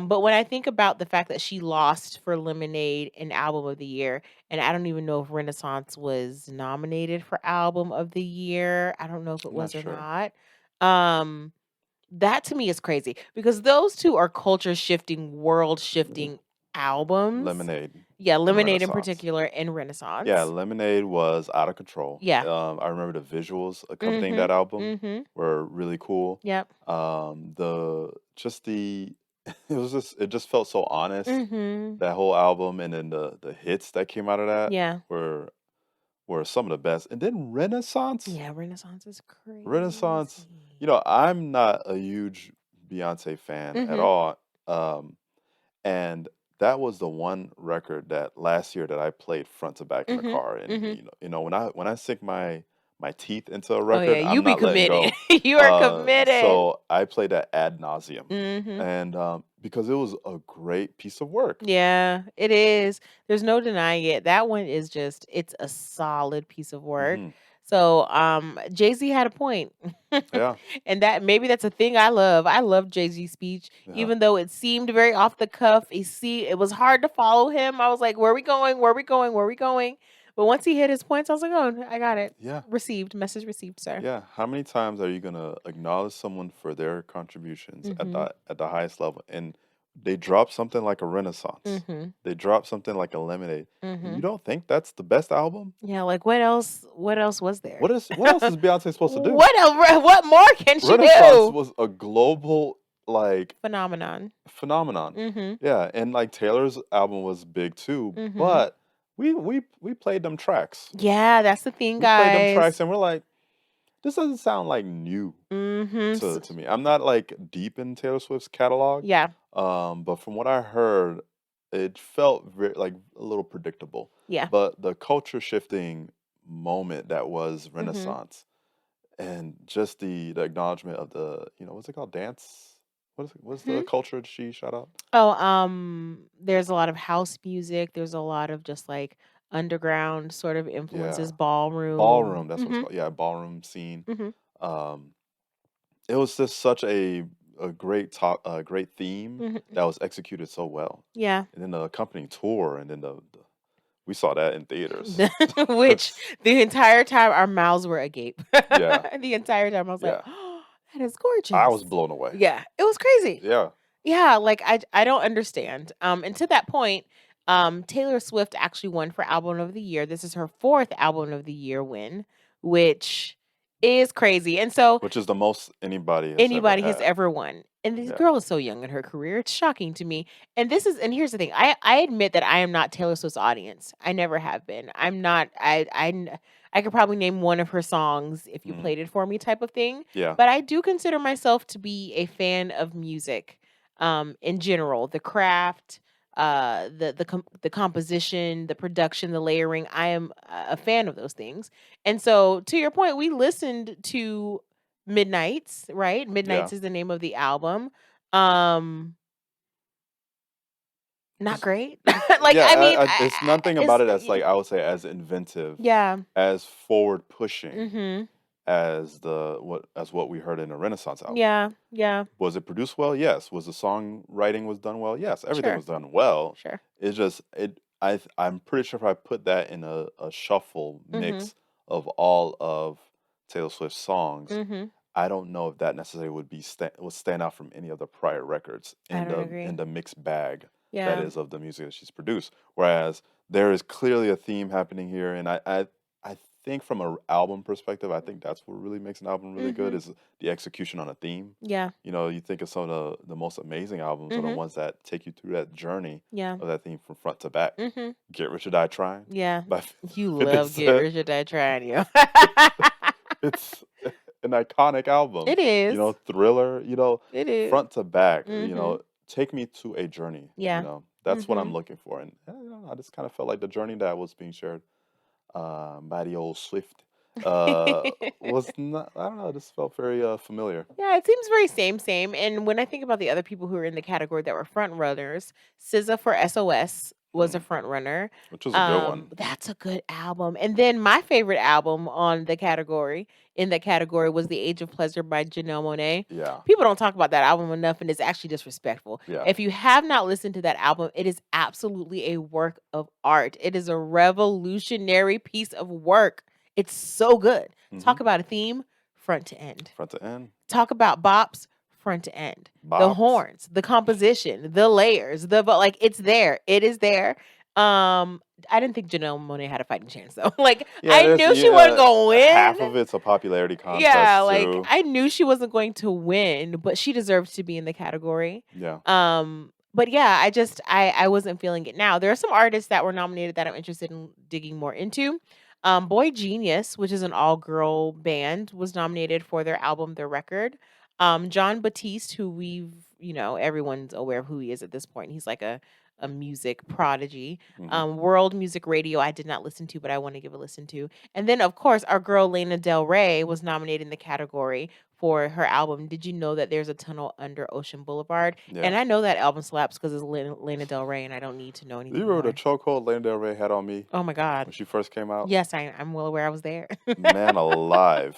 Speaker 1: But when I think about the fact that she lost for Lemonade and Album of the Year, and I don't even know if Renaissance was nominated for Album of the Year. I don't know if it
Speaker 2: I'm not
Speaker 1: was or
Speaker 2: sure.
Speaker 1: not. That to me is crazy because those 2 are culture shifting, world shifting albums.
Speaker 2: Lemonade
Speaker 1: Yeah,
Speaker 2: and
Speaker 1: Lemonade in
Speaker 2: Renaissance.
Speaker 1: particular and
Speaker 2: Yeah,
Speaker 1: Renaissance.
Speaker 2: Lemonade was out of control.
Speaker 1: Yeah.
Speaker 2: I remember the visuals accompanying that album
Speaker 1: Mhm.
Speaker 2: were really cool.
Speaker 1: Yep.
Speaker 2: The just the it just felt so honest,
Speaker 1: Mhm.
Speaker 2: that whole album, and then the hits that came out of that
Speaker 1: Yeah.
Speaker 2: were some of the best. And then Renaissance,
Speaker 1: Yeah, Renaissance is
Speaker 2: Renaissance,
Speaker 1: crazy.
Speaker 2: I'm not a huge Beyonce fan at
Speaker 1: Mhm.
Speaker 2: all. And that was the one record that last year that I played front to back in the
Speaker 1: Mhm.
Speaker 2: car. And
Speaker 1: Mhm.
Speaker 2: when I sink my teeth into a
Speaker 1: Oh yeah,
Speaker 2: record,
Speaker 1: you
Speaker 2: I'm
Speaker 1: be
Speaker 2: not letting
Speaker 1: committed.
Speaker 2: go.
Speaker 1: You are committed.
Speaker 2: So I played that ad nauseum,
Speaker 1: Mhm.
Speaker 2: and because it was a great piece of work.
Speaker 1: Yeah, it is. There's no denying it. That one is just it's a solid piece of work.
Speaker 2: Hmm.
Speaker 1: So, Jay-Z had a point.
Speaker 2: Yeah,
Speaker 1: And that maybe that's a thing I love. I love Jay-Z's speech,
Speaker 2: yeah,
Speaker 1: even though it seemed very off the cuff. It was hard to follow him. I was like, where are we going? Where are we going? Where are we going? But once he hit his points, I was like, oh, I got it.
Speaker 2: yeah,
Speaker 1: Received. Message received, sir.
Speaker 2: yeah. How many times are you gonna acknowledge someone for their contributions
Speaker 1: Mhm.
Speaker 2: at the highest level? And they drop something like a Renaissance.
Speaker 1: Mhm.
Speaker 2: They drop something like a Lemonade. You
Speaker 1: Mhm.
Speaker 2: don't think that's the best album?
Speaker 1: Yeah, like what else was there?
Speaker 2: What else is Beyonce supposed to do?
Speaker 1: What more can she
Speaker 2: Renaissance
Speaker 1: do?
Speaker 2: was a global like
Speaker 1: Phenomenon.
Speaker 2: phenomenon.
Speaker 1: Mhm.
Speaker 2: Yeah, and like Taylor's album was big too,
Speaker 1: Mhm.
Speaker 2: but we played them tracks.
Speaker 1: Yeah, that's the thing,
Speaker 2: We played them
Speaker 1: guys.
Speaker 2: tracks and we're like, this doesn't sound like new
Speaker 1: Mhm.
Speaker 2: to me. I'm not like deep in Taylor Swift's catalog.
Speaker 1: Yeah.
Speaker 2: But from what I heard, it felt very like a little predictable.
Speaker 1: Yeah.
Speaker 2: But the culture shifting moment that was
Speaker 1: Mhm.
Speaker 2: Renaissance and just the acknowledgement of the, what's it called? Dance? What's the culture she shout out?
Speaker 1: Oh, there's a lot of house music. There's a lot of just like underground sort of
Speaker 2: Yeah.
Speaker 1: influences, ballroom.
Speaker 2: Ballroom, that's what it's called. Yeah, ballroom scene.
Speaker 1: Mhm.
Speaker 2: Um, it was just such a great theme
Speaker 1: Mhm.
Speaker 2: that was executed so well.
Speaker 1: Yeah.
Speaker 2: And then the accompanying tour, and then we saw that in theaters.
Speaker 1: Which the entire time our mouths were agape.
Speaker 2: Yeah,
Speaker 1: The entire time I was like,
Speaker 2: yeah.
Speaker 1: "Oh, that is
Speaker 2: I was
Speaker 1: gorgeous."
Speaker 2: blown away.
Speaker 1: Yeah, it was crazy.
Speaker 2: Yeah.
Speaker 1: Yeah, like I don't understand. And to that point, Taylor Swift actually won for album of the year. This is her 4th album of the year win, which is crazy. And so
Speaker 2: Which is the most anybody has ever
Speaker 1: anybody has
Speaker 2: had.
Speaker 1: ever won. And this
Speaker 2: Yeah.
Speaker 1: girl is so young in her career. It's shocking to me. And here's the thing. I admit that I am not Taylor Swift's audience. I never have been. I'm not I could probably name one of her songs if you
Speaker 2: Mhm.
Speaker 1: played it for me type of thing.
Speaker 2: Yeah.
Speaker 1: But I do consider myself to be a fan of music in general, the craft, the composition, the production, the layering. I am a fan of those things. And so to your point, we listened to Midnights, right?
Speaker 2: Yeah.
Speaker 1: Midnights is the name of the album. Not
Speaker 2: Just
Speaker 1: great. Like,
Speaker 2: yeah,
Speaker 1: I mean,
Speaker 2: it's nothing about it that's like I would say as inventive,
Speaker 1: yeah.
Speaker 2: as forward pushing
Speaker 1: Mhm.
Speaker 2: as what we heard in the Renaissance album.
Speaker 1: Yeah. Yeah.
Speaker 2: Was it produced well? Yes. Was the songwriting was done well? Yes. Everything
Speaker 1: Sure.
Speaker 2: was done well.
Speaker 1: Sure.
Speaker 2: It's just I'm pretty sure if I put that in a shuffle
Speaker 1: Mhm.
Speaker 2: mix of all of Taylor Swift's songs,
Speaker 1: Mhm.
Speaker 2: I don't know if that necessarily would stand out from any of the prior records
Speaker 1: I
Speaker 2: in
Speaker 1: don't agree.
Speaker 2: the mixed bag that
Speaker 1: Yeah.
Speaker 2: is of the music that she's produced. Whereas there is clearly a theme happening here, and I think from an album perspective, I think that's what really makes an album really good
Speaker 1: Mhm.
Speaker 2: is the execution on a theme.
Speaker 1: Yeah.
Speaker 2: You think of some of the most amazing albums are the
Speaker 1: Mhm.
Speaker 2: ones that take you through that journey
Speaker 1: Yeah.
Speaker 2: of that theme from front to back.
Speaker 1: Mhm.
Speaker 2: Get Rich or Die Trying
Speaker 1: Yeah.
Speaker 2: by
Speaker 1: You
Speaker 2: 50
Speaker 1: love Get
Speaker 2: Cent.
Speaker 1: Rich or Die Trying, you.
Speaker 2: It's an iconic album.
Speaker 1: It is.
Speaker 2: Thriller,
Speaker 1: It is.
Speaker 2: front to back,
Speaker 1: Mhm.
Speaker 2: take me to a journey.
Speaker 1: Yeah.
Speaker 2: That's what I'm
Speaker 1: Mhm.
Speaker 2: looking for. And I just kind of felt like the journey that was being shared by the old Swift was not, I don't know, it just felt very familiar.
Speaker 1: Yeah, it seems very same. And when I think about the other people who are in the category that were front runners, SZA for SOS was a
Speaker 2: Mm,
Speaker 1: front runner.
Speaker 2: which was a good one.
Speaker 1: That's a good album. And then my favorite album in that category was The Age of Pleasure by Janelle Monáe.
Speaker 2: Yeah.
Speaker 1: People don't talk about that album enough, and it's actually disrespectful.
Speaker 2: Yeah.
Speaker 1: If you have not listened to that album, it is absolutely a work of art. It is a revolutionary piece of work. It's so good. Talk
Speaker 2: Mhm.
Speaker 1: about a theme, front to end.
Speaker 2: Front to end.
Speaker 1: Talk about bops, front to end. The
Speaker 2: Bops.
Speaker 1: horns, the composition, the layers, but like it's there. It is there. I didn't think Janelle Monáe had a fighting chance though. Like
Speaker 2: Yeah,
Speaker 1: I knew she wasn't gonna win.
Speaker 2: half of it's a popularity contest
Speaker 1: Yeah, like
Speaker 2: too.
Speaker 1: I knew she wasn't going to win, but she deserves to be in the category.
Speaker 2: Yeah.
Speaker 1: But yeah, I wasn't feeling it. Now there are some artists that were nominated that I'm interested in digging more into. Boy Genius, which is an all-girl band, was nominated for their album The Record. John Batiste, who everyone's aware of who he is at this point. He's like a music prodigy.
Speaker 2: Mhm.
Speaker 1: World Music Radio, I did not listen to, but I want to give a listen to. And then, of course, our girl Lana Del Rey was nominated in the category for her album. Did you know that there's a tunnel under Ocean Boulevard?
Speaker 2: Yeah.
Speaker 1: And I know that album slaps because it's Lana Del Rey, and I don't need to know anything
Speaker 2: You remember
Speaker 1: more.
Speaker 2: the chokehold Lana Del Rey had on me
Speaker 1: Oh my God.
Speaker 2: when she first came out?
Speaker 1: Yes, I'm well aware I was there.
Speaker 2: Man alive.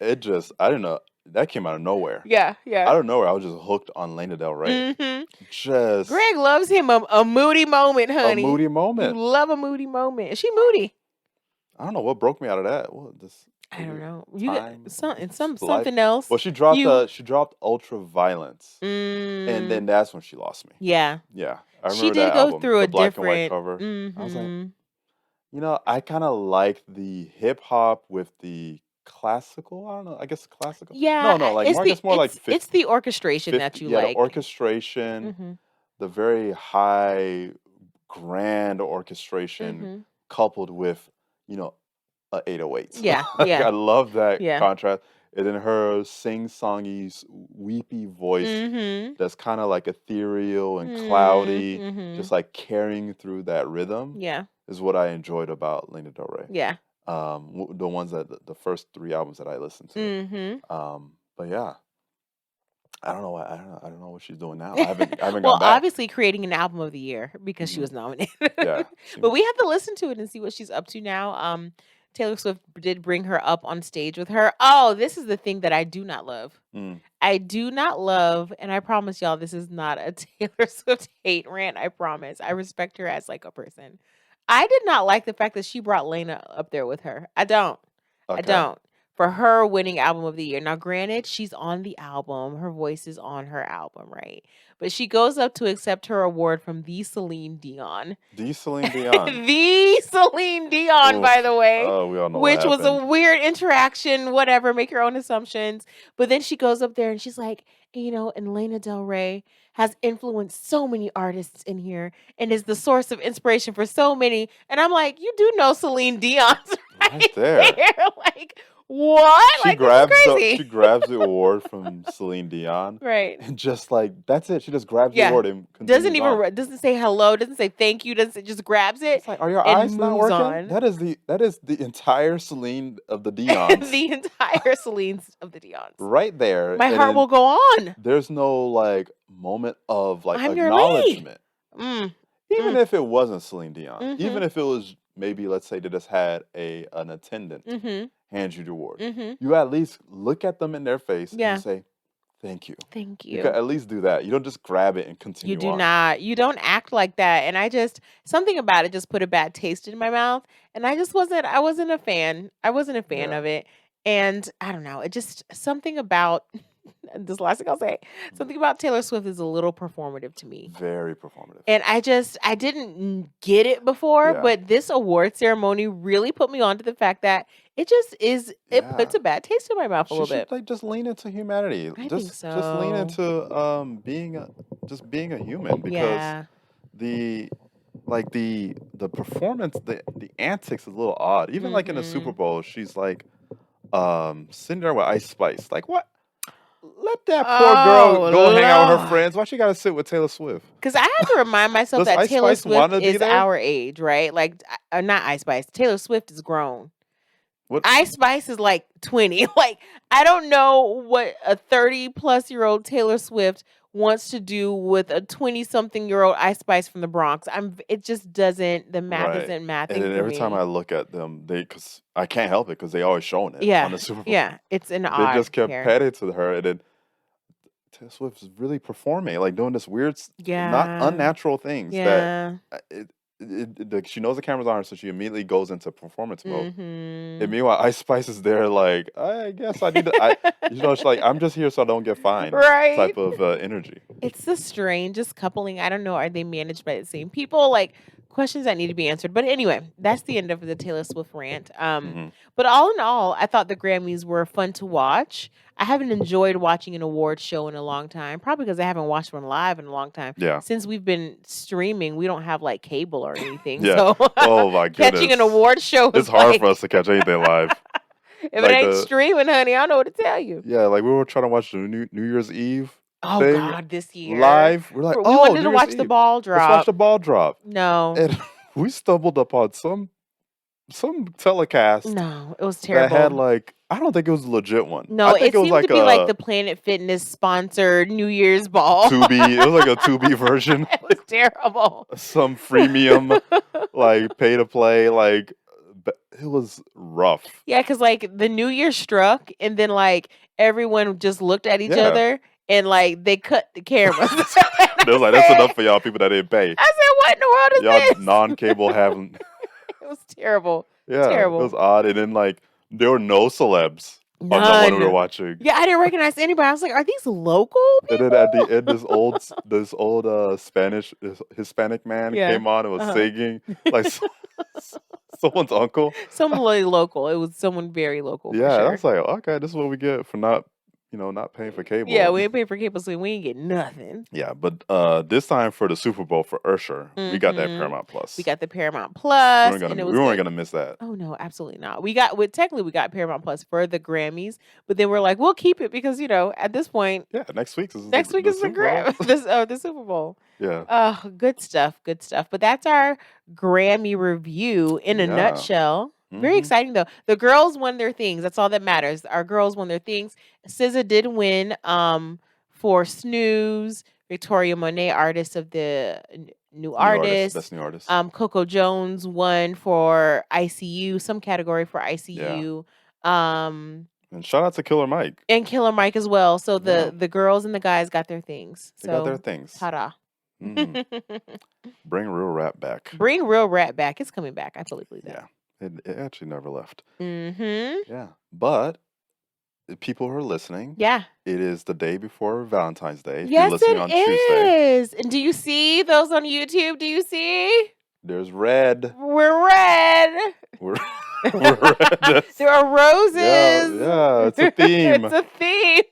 Speaker 2: I didn't know. That came out of nowhere.
Speaker 1: Yeah, yeah.
Speaker 2: Out of nowhere, I was just hooked on Lana Del Rey.
Speaker 1: Mhm.
Speaker 2: Just
Speaker 1: Greg loves him a moody moment,
Speaker 2: a
Speaker 1: honey.
Speaker 2: moody
Speaker 1: You
Speaker 2: moment.
Speaker 1: love a moody moment. Is she moody?
Speaker 2: I don't know what broke me out of that. What this?
Speaker 1: I don't know. You got
Speaker 2: Time, life.
Speaker 1: something else.
Speaker 2: Well, she dropped Ultraviolence, and then that's when she lost me.
Speaker 1: Yeah.
Speaker 2: Yeah, I
Speaker 1: She
Speaker 2: remember
Speaker 1: did
Speaker 2: that
Speaker 1: go
Speaker 2: album,
Speaker 1: through
Speaker 2: the
Speaker 1: a
Speaker 2: black and white
Speaker 1: different.
Speaker 2: cover. I was like,
Speaker 1: Mm-hmm.
Speaker 2: I kind of like the hip hop with the classical. I don't know. I guess classical.
Speaker 1: Yeah,
Speaker 2: No, like
Speaker 1: it's
Speaker 2: I guess more like
Speaker 1: it's the orchestration that
Speaker 2: 50,
Speaker 1: you
Speaker 2: yeah, the
Speaker 1: like.
Speaker 2: orchestration,
Speaker 1: Mm-hmm.
Speaker 2: the very high, grand orchestration,
Speaker 1: Mm-hmm.
Speaker 2: coupled with, you know, 808s.
Speaker 1: Yeah,
Speaker 2: Like,
Speaker 1: yeah,
Speaker 2: I love that
Speaker 1: yeah.
Speaker 2: contrast. And then her sing-songy, weepy voice
Speaker 1: Mm-hmm.
Speaker 2: that's kind of like ethereal and cloudy,
Speaker 1: Mm-hmm.
Speaker 2: just like carrying through that rhythm
Speaker 1: Yeah,
Speaker 2: is what I enjoyed about Lana Del Rey.
Speaker 1: yeah.
Speaker 2: The ones that the first 3 albums that I listened to.
Speaker 1: Mm-hmm.
Speaker 2: But yeah, I don't know. I don't know what she's doing now. I haven't
Speaker 1: Well,
Speaker 2: gone back.
Speaker 1: obviously creating an album of the year because she
Speaker 2: Mhm.
Speaker 1: was nominated.
Speaker 2: Yeah,
Speaker 1: But we have to listen to it and see what she's up to now. Taylor Swift did bring her up on stage with her. Oh, this is the thing that I do not love. I do not love, and I promise y'all, this is not a Taylor Swift hate rant. I promise. I respect her as like a person. I did not like the fact that she brought Lena up there with her. I don't. I
Speaker 2: Okay.
Speaker 1: don't. For her winning album of the year. Now, granted, she's on the album. Her voice is on her album, right? But she goes up to accept her award from the Celine Dion.
Speaker 2: The Celine Dion.
Speaker 1: The Celine Dion,
Speaker 2: Oof.
Speaker 1: by the way.
Speaker 2: Oh, we all know
Speaker 1: which
Speaker 2: what
Speaker 1: was a
Speaker 2: happened.
Speaker 1: weird interaction, whatever, make your own assumptions. But then she goes up there and she's like, and Lana Del Rey has influenced so many artists in here and is the source of inspiration for so many. And I'm like, you do know Celine Dion's right there. Like, what?
Speaker 2: She
Speaker 1: like,
Speaker 2: grabs
Speaker 1: this is crazy.
Speaker 2: she grabs the award from Celine Dion.
Speaker 1: Right.
Speaker 2: And just like, that's it. She just grabs the award and
Speaker 1: doesn't
Speaker 2: continues on.
Speaker 1: doesn't say hello, doesn't say thank you, doesn't just grabs it.
Speaker 2: It's like, are your
Speaker 1: and
Speaker 2: eyes not
Speaker 1: moves
Speaker 2: working?
Speaker 1: on.
Speaker 2: That is the entire Celine of the Dions.
Speaker 1: The entire Celine's of the Dions.
Speaker 2: Right there.
Speaker 1: My heart will go on.
Speaker 2: There's no like moment of like
Speaker 1: I'm
Speaker 2: acknowledgement.
Speaker 1: Even
Speaker 2: if it wasn't Celine Dion, even if it was maybe, let's say, they just had an attendant hand you the award, you at least look at them in their face and say, thank you.
Speaker 1: Thank you.
Speaker 2: You can at least do that. You don't just grab it and continue
Speaker 1: You do
Speaker 2: on.
Speaker 1: not. You don't act like that. And something about it just put a bad taste in my mouth. And I wasn't a fan. I wasn't a fan of it. And I don't know. It just, something about, this last thing I'll say, something about Taylor Swift is a little performative to me.
Speaker 2: Very performative.
Speaker 1: And I didn't get it before, but this award ceremony really put me on to the fact that it just is, it puts a bad taste in my mouth a little bit.
Speaker 2: Like just lean into humanity.
Speaker 1: I think so.
Speaker 2: Just lean into being a human, because the performance, the antics is a little odd. Even like in the Super Bowl, she's like sitting there with Ice Spice. Like, what? Let that poor girl go hang out with her friends. Why she gotta sit with Taylor Swift?
Speaker 1: Because I have to remind myself that Taylor Swift is our age, right? Like, not Ice Spice. Taylor Swift is grown. What? Ice Spice is like 20. Like, I don't know what a 30-plus-year-old Taylor Swift wants to do with a 20-something-year-old Ice Spice from the Bronx. It just doesn't, the math isn't mathing.
Speaker 2: And then every time I look at them, because I can't help it, because they always showing it on the Super Bowl.
Speaker 1: Yeah, it's an odd.
Speaker 2: They just kept petting to her, and then Taylor Swift is really performing, like doing this weird, not unnatural things that she knows the camera's on her, so she immediately goes into performance mode. And meanwhile, Ice Spice is there, like, I guess I need to, she's like, I'm just here so I don't get fined,
Speaker 1: right?
Speaker 2: Type of energy. It's
Speaker 1: the strangest coupling. I don't know. Are they managed by the same people? Like, questions that need to be answered. But anyway, that's the end of the Taylor Swift rant. But all in all, I thought the Grammys were fun to watch. I haven't enjoyed watching an award show in a long time, probably because I haven't watched one live in a long time.
Speaker 2: Yeah.
Speaker 1: Since we've been streaming, we don't have like cable or anything.
Speaker 2: Yeah.
Speaker 1: So
Speaker 2: oh my goodness.
Speaker 1: Catching an award show is
Speaker 2: it's hard for us to catch anything live.
Speaker 1: If it ain't streaming, honey, I don't know what to tell you.
Speaker 2: Yeah, like we were trying to watch the New Year's Eve.
Speaker 1: Oh God, this year
Speaker 2: live. We're like,
Speaker 1: we wanted to watch the ball drop.
Speaker 2: Let's watch the ball drop.
Speaker 1: No,
Speaker 2: and we stumbled upon some telecast.
Speaker 1: No, it was terrible.
Speaker 2: That had like, I don't think it was a legit one.
Speaker 1: No,
Speaker 2: I think
Speaker 1: it seemed to be like the Planet Fitness sponsored New Year's ball.
Speaker 2: Tubi. It was like a Tubi version.
Speaker 1: It was terrible.
Speaker 2: Some freemium, like pay to play, like. It was rough.
Speaker 1: Yeah, because like the New Year struck, and then like everyone just looked at each other, and like they cut the cameras.
Speaker 2: They was like, "That's enough for y'all people that didn't pay."
Speaker 1: I said, "What in the world is
Speaker 2: y'all
Speaker 1: this?"
Speaker 2: Non-cable having.
Speaker 1: It was terrible.
Speaker 2: Yeah,
Speaker 1: terrible.
Speaker 2: It was odd, and then like There were no celebs on the one we were watching.
Speaker 1: Yeah, I didn't recognize anybody. I was like, "Are these local people?"
Speaker 2: And then at the end, this old Spanish Hispanic man came on and was singing like someone's uncle.
Speaker 1: Someone really local. It was someone very local.
Speaker 2: Yeah,
Speaker 1: for sure.
Speaker 2: I was like, okay, this is what we get for not paying for cable.
Speaker 1: Yeah, we ain't paying for cable, so we ain't get nothing.
Speaker 2: Yeah, but this time for the Super Bowl for Usher, we got that Paramount Plus.
Speaker 1: We got the Paramount Plus.
Speaker 2: We weren't gonna miss that.
Speaker 1: Oh no, absolutely not. Technically we got Paramount Plus for the Grammys, but then we're like, we'll keep it because at this point,
Speaker 2: next week is
Speaker 1: the the Super Bowl.
Speaker 2: Yeah.
Speaker 1: Oh, good stuff. But that's our Grammy review in a nutshell. Very exciting though. The girls won their things. That's all that matters. Our girls won their things. SZA did win for Snooze, Victoria Monet, Artist of the New Artist.
Speaker 2: Best New Artist.
Speaker 1: Coco Jones won for ICU, some category for ICU.
Speaker 2: Yeah. And shout out to Killer Mike.
Speaker 1: And Killer Mike as well. So the girls and the guys got their things.
Speaker 2: They got their things.
Speaker 1: Ta-da.
Speaker 2: Bring real rap back.
Speaker 1: Bring real rap back. It's coming back. I fully believe that.
Speaker 2: Yeah. It actually never left.
Speaker 1: Mm-hmm.
Speaker 2: Yeah. But the people who are listening,
Speaker 1: it
Speaker 2: is the day before Valentine's Day. If
Speaker 1: yes,
Speaker 2: you're listening on Tuesday.
Speaker 1: And do you see those on YouTube? Do you see?
Speaker 2: There's red.
Speaker 1: We're red.
Speaker 2: We're red.
Speaker 1: There are roses.
Speaker 2: Yeah, it's a theme.
Speaker 1: It's a theme.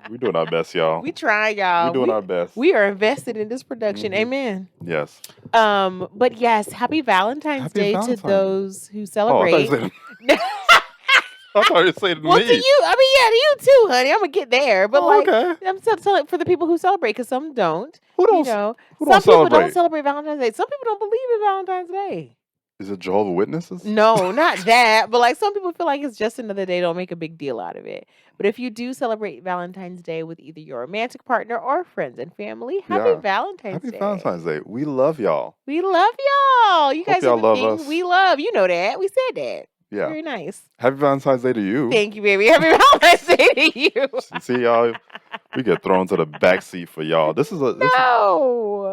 Speaker 2: We're doing our best, y'all.
Speaker 1: We try, y'all.
Speaker 2: We're doing our best.
Speaker 1: We are invested in this production. Amen.
Speaker 2: Yes.
Speaker 1: But yes, happy Valentine's Day to those who celebrate.
Speaker 2: I thought you were saying to me.
Speaker 1: Well, to you. I mean, yeah, to you too, honey. I'm gonna get there, but I'm still telling for the people who celebrate, because some don't.
Speaker 2: Who don't?
Speaker 1: Some
Speaker 2: people
Speaker 1: celebrate? Don't celebrate Valentine's Day. Some people don't believe in Valentine's Day.
Speaker 2: Is it Jehovah's Witnesses?
Speaker 1: No, not that. But some people feel like it's just another day. Don't make a big deal out of it. But if you do celebrate Valentine's Day with either your romantic partner or friends and family, happy Valentine's Day.
Speaker 2: Happy Valentine's Day. We love y'all.
Speaker 1: We love y'all. You guys
Speaker 2: y'all
Speaker 1: are the
Speaker 2: love
Speaker 1: things
Speaker 2: us.
Speaker 1: we love. You know that. We said that.
Speaker 2: Yeah.
Speaker 1: Very nice.
Speaker 2: Happy Valentine's Day to you.
Speaker 1: Thank you, baby. Happy Valentine's Day to you.
Speaker 2: See, y'all, we get thrown to the back seat for y'all.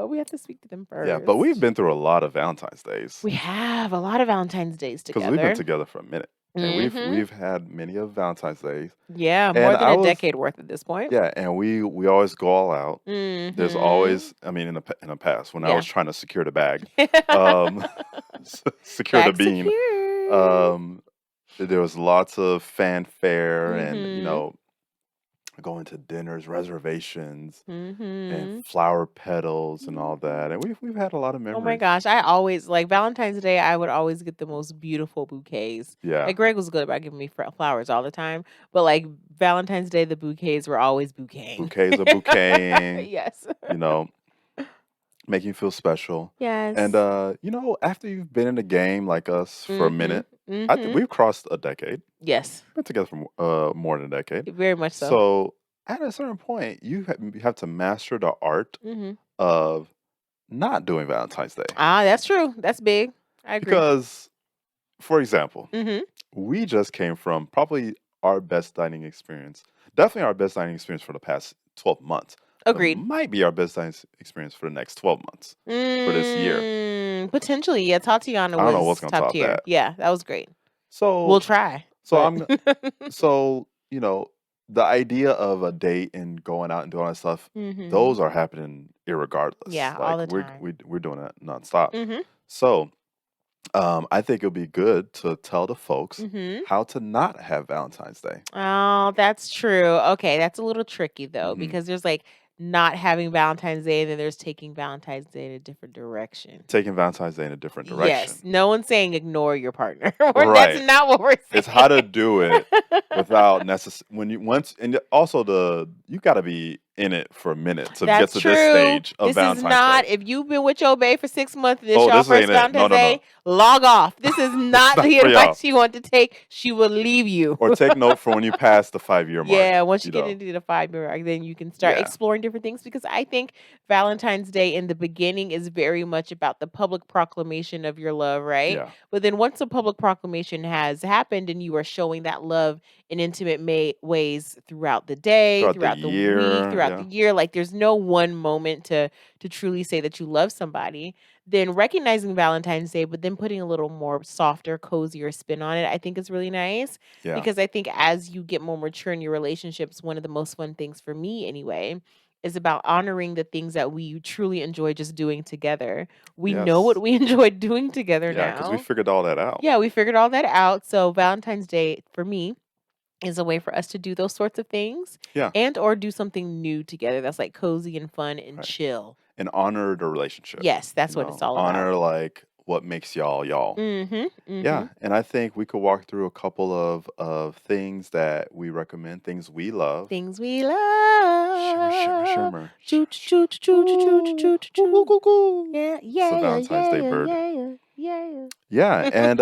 Speaker 1: We have to speak to them first.
Speaker 2: Yeah, but we've been through a lot of Valentine's Days.
Speaker 1: We have a lot of Valentine's Days together.
Speaker 2: Because we've been together for a minute. And we've had many of Valentine's Days.
Speaker 1: Yeah, more than a decade worth at this point.
Speaker 2: Yeah, and we always go all out. There's always, in the past, when I was trying to secure the bag, secure the bean, there was lots of fanfare and, going to dinners, reservations, and flower petals and all that. And we've had a lot of memories.
Speaker 1: Oh my gosh. I always, Valentine's Day, I would always get the most beautiful bouquets.
Speaker 2: Yeah.
Speaker 1: Greg was good about giving me flowers all the time. But Valentine's Day, the bouquets were always bouqueting.
Speaker 2: Bouquets are bouqueting.
Speaker 1: Yes.
Speaker 2: Making you feel special.
Speaker 1: Yes.
Speaker 2: And, after you've been in a game like us for a minute, I think we've crossed a decade.
Speaker 1: Yes.
Speaker 2: Been together for more than a decade.
Speaker 1: Very much so.
Speaker 2: So at a certain point, you have to master the art of not doing Valentine's Day.
Speaker 1: That's true. That's big. I agree.
Speaker 2: Because, for example, we just came from probably our best dining experience. Definitely our best dining experience for the past 12 months.
Speaker 1: Agreed.
Speaker 2: It might be our best dining experience for the next 12 months for this year.
Speaker 1: Potentially, yeah. Tatiana was
Speaker 2: I don't know what's gonna
Speaker 1: top
Speaker 2: top
Speaker 1: tier.
Speaker 2: that.
Speaker 1: Yeah, that was great.
Speaker 2: So
Speaker 1: we'll try.
Speaker 2: So the idea of a date and going out and doing all that stuff, those are happening irregardless.
Speaker 1: Yeah, all the time.
Speaker 2: We're doing it nonstop. So I think it'll be good to tell the folks how to not have Valentine's Day.
Speaker 1: Oh, that's true. Okay, that's a little tricky though, because there's not having Valentine's Day, and then there's taking Valentine's Day in a different direction.
Speaker 2: Taking Valentine's Day in a different direction.
Speaker 1: Yes. No one's saying ignore your partner.
Speaker 2: Right.
Speaker 1: That's not what we're saying.
Speaker 2: It's how to do it without you got to be in it for a minute to get to this stage of Valentine's Day. This is not,
Speaker 1: if you've been with your bae for 6 months and it's your first Valentine's Day, log off. This is not the advice you want to take. She will leave you.
Speaker 2: Or take note for when you pass the 5-year mark.
Speaker 1: Yeah, once you get into the 5-year mark, then you can start exploring different things, because I think Valentine's Day in the beginning is very much about the public proclamation of your love, right?
Speaker 2: Yeah.
Speaker 1: But then once the public proclamation has happened and you are showing that love in intimate ways throughout the day, throughout the
Speaker 2: year,
Speaker 1: week, throughout throughout the year. Like there's no one moment to truly say that you love somebody. Then recognizing Valentine's Day, but then putting a little more softer, cozier spin on it, I think is really nice.
Speaker 2: Yeah.
Speaker 1: Because I think as you get more mature in your relationships, one of the most fun things for me anyway is about honoring the things that we truly enjoy just doing together. We know what we enjoy doing together now.
Speaker 2: Yeah, because we figured all that out.
Speaker 1: Yeah, we figured all that out. So Valentine's Day for me is a way for us to do those sorts of things.
Speaker 2: Yeah.
Speaker 1: And or do something new together that's like cozy and fun and chill.
Speaker 2: And honor the relationship.
Speaker 1: Yes, that's what it's all about.
Speaker 2: Honor like what makes y'all. Yeah, and I think we could walk through a couple of things that we recommend, things we love.
Speaker 1: Things we love.
Speaker 2: Shimmer.
Speaker 1: Choo choo choo choo choo choo choo. Yeah,
Speaker 2: It's a Valentine's Day bird. Yeah, and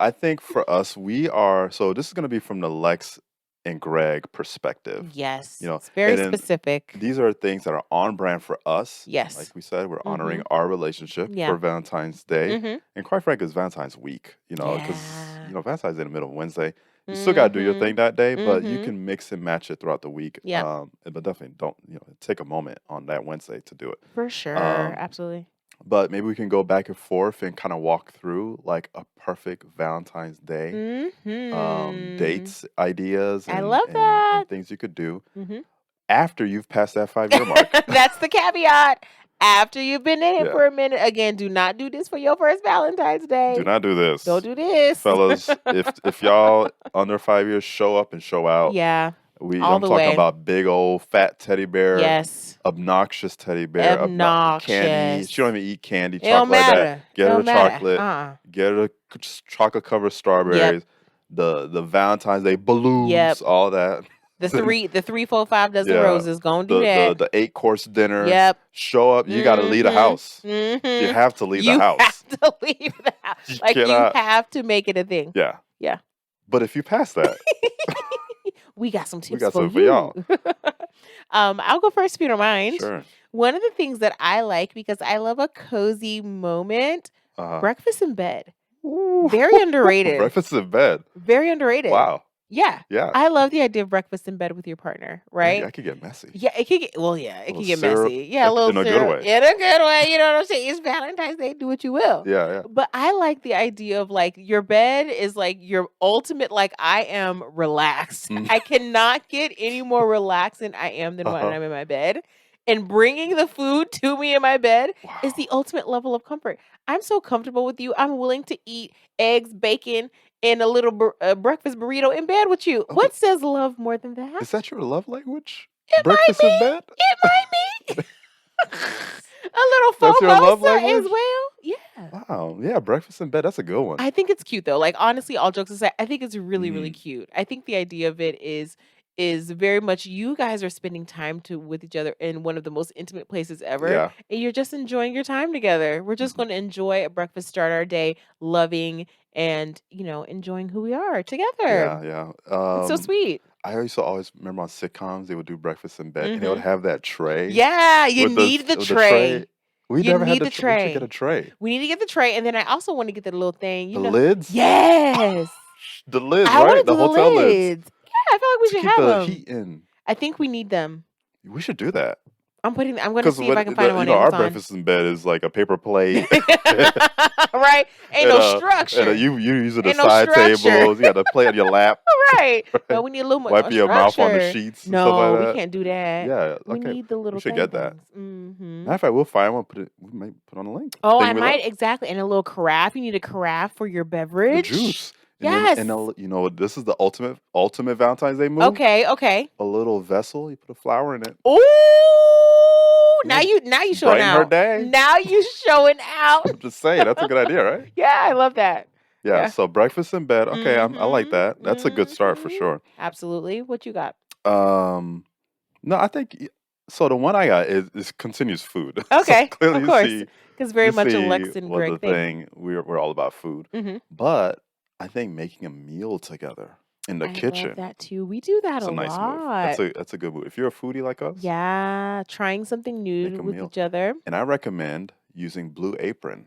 Speaker 2: I think for us, so this is going to be from the Lex and Greg perspective.
Speaker 1: Yes, it's very specific.
Speaker 2: These are things that are on brand for us.
Speaker 1: Yes.
Speaker 2: Like we said, we're honoring our relationship for Valentine's Day. And quite frankly, it's Valentine's week, because, Valentine's in the middle of Wednesday. You still got to do your thing that day, but you can mix and match it throughout the week.
Speaker 1: Yeah.
Speaker 2: But definitely don't, take a moment on that Wednesday to do it.
Speaker 1: For sure. Absolutely.
Speaker 2: But maybe we can go back and forth and kind of walk through like a perfect Valentine's Day dates, ideas,
Speaker 1: I love that.
Speaker 2: and things you could do after you've passed that 5-year mark.
Speaker 1: That's the caveat. After you've been in it for a minute. Again, do not do this for your first Valentine's Day.
Speaker 2: Do not do this.
Speaker 1: Don't do this.
Speaker 2: Fellas, if y'all under 5 years show up and show out.
Speaker 1: Yeah.
Speaker 2: I'm talking about big old fat teddy bear.
Speaker 1: Yes.
Speaker 2: Obnoxious teddy bear.
Speaker 1: Obnoxious.
Speaker 2: Candy. She don't even eat candy.
Speaker 1: It don't
Speaker 2: chocolate like
Speaker 1: matter.
Speaker 2: that. Get her a chocolate. Get her chocolate covered strawberries. The Valentine's Day balloons. All that.
Speaker 1: The 3, 4, 5 dozen roses. Gonna do that.
Speaker 2: The 8-course dinner.
Speaker 1: Yep.
Speaker 2: Show up. You got to leave the house. You have to leave the house.
Speaker 1: You have to leave the house. You have to make it a thing.
Speaker 2: Yeah.
Speaker 1: Yeah.
Speaker 2: But if you pass that.
Speaker 1: We got some tips
Speaker 2: for
Speaker 1: y'all. I'll go first if you don't mind.
Speaker 2: Sure.
Speaker 1: One of the things that I like, because I love a cozy moment, breakfast in bed.
Speaker 2: Ooh.
Speaker 1: Very underrated.
Speaker 2: Breakfast in bed.
Speaker 1: Very underrated.
Speaker 2: Wow.
Speaker 1: Yeah.
Speaker 2: Yeah.
Speaker 1: I love the idea of breakfast in bed with your partner, right?
Speaker 2: Yeah, I could get messy.
Speaker 1: Yeah, it could get, it can get
Speaker 2: syrup,
Speaker 1: messy. Yeah, a little
Speaker 2: in a
Speaker 1: syrup.
Speaker 2: good way.
Speaker 1: In a good way. You know what I'm saying? It's Valentine's Day. Do what you will.
Speaker 2: Yeah.
Speaker 1: But I like the idea of like your bed is like your ultimate, like I am relaxed. I cannot get any more relaxed than I am than when I'm in my bed. And bringing the food to me in my bed is the ultimate level of comfort. I'm so comfortable with you. I'm willing to eat eggs, bacon, and a little breakfast burrito in bed with you. Okay. What says love more than that?
Speaker 2: Is that your love language?
Speaker 1: It
Speaker 2: breakfast
Speaker 1: might be.
Speaker 2: in bed?
Speaker 1: It might be. A little FOMO as well. Yeah.
Speaker 2: Wow. Yeah, breakfast in bed. That's a good one.
Speaker 1: I think it's cute though. Like honestly, all jokes aside, I think it's really, really cute. I think the idea of it is very much you guys are spending time with each other in one of the most intimate places ever.
Speaker 2: Yeah.
Speaker 1: And you're just enjoying your time together. We're just going to enjoy a breakfast, start our day loving and, enjoying who we are together.
Speaker 2: Yeah.
Speaker 1: It's so sweet.
Speaker 2: I used to always remember on sitcoms, they would do breakfast in bed and they would have that tray.
Speaker 1: Yeah, you need the tray.
Speaker 2: We never had the
Speaker 1: tray.
Speaker 2: We should get a tray.
Speaker 1: We need to get the tray. And then I also want to get the little thing.
Speaker 2: The lids?
Speaker 1: Yes.
Speaker 2: The lids, right? The hotel lids.
Speaker 1: Yeah, I feel like we should have them.
Speaker 2: Keep the heat in.
Speaker 1: I think we need them.
Speaker 2: We should do that.
Speaker 1: I'm going to see if I can find them on Amazon.
Speaker 2: Our breakfast in bed is like a paper plate.
Speaker 1: Right? Ain't no structure.
Speaker 2: And you using the side tables. You got the plate on your lap.
Speaker 1: Right. But we need a little more
Speaker 2: Wipe your mouth on the sheets and stuff like that.
Speaker 1: We can't do that.
Speaker 2: Yeah. Okay.
Speaker 1: We need the little
Speaker 2: We should get that.
Speaker 1: Mm-hmm.
Speaker 2: Matter of fact, we'll find one. We might put on a link.
Speaker 1: Oh, I might. Exactly. And a little carafe. You need a carafe for your beverage.
Speaker 2: The juice.
Speaker 1: Yes.
Speaker 2: And this is the ultimate Valentine's Day move.
Speaker 1: Okay.
Speaker 2: A little vessel. You put a flower in it.
Speaker 1: Ooh. Now you showing out.
Speaker 2: Her day.
Speaker 1: Now you showing out.
Speaker 2: I'm just saying, that's a good idea, right?
Speaker 1: Yeah, I love that.
Speaker 2: Yeah. So breakfast in bed. Okay, I like that. That's a good start for sure.
Speaker 1: Absolutely. What you got?
Speaker 2: No, I think so. The one I got is continuous food.
Speaker 1: Okay,
Speaker 2: so clearly
Speaker 1: of course, because very much a Lex and Greg thing.
Speaker 2: We're all about food, but I think making a meal together in the kitchen. I
Speaker 1: love that too. We do that a lot.
Speaker 2: Nice move. That's a good move. If you're a foodie like us,
Speaker 1: yeah, trying something new with each other.
Speaker 2: And I recommend using Blue Apron.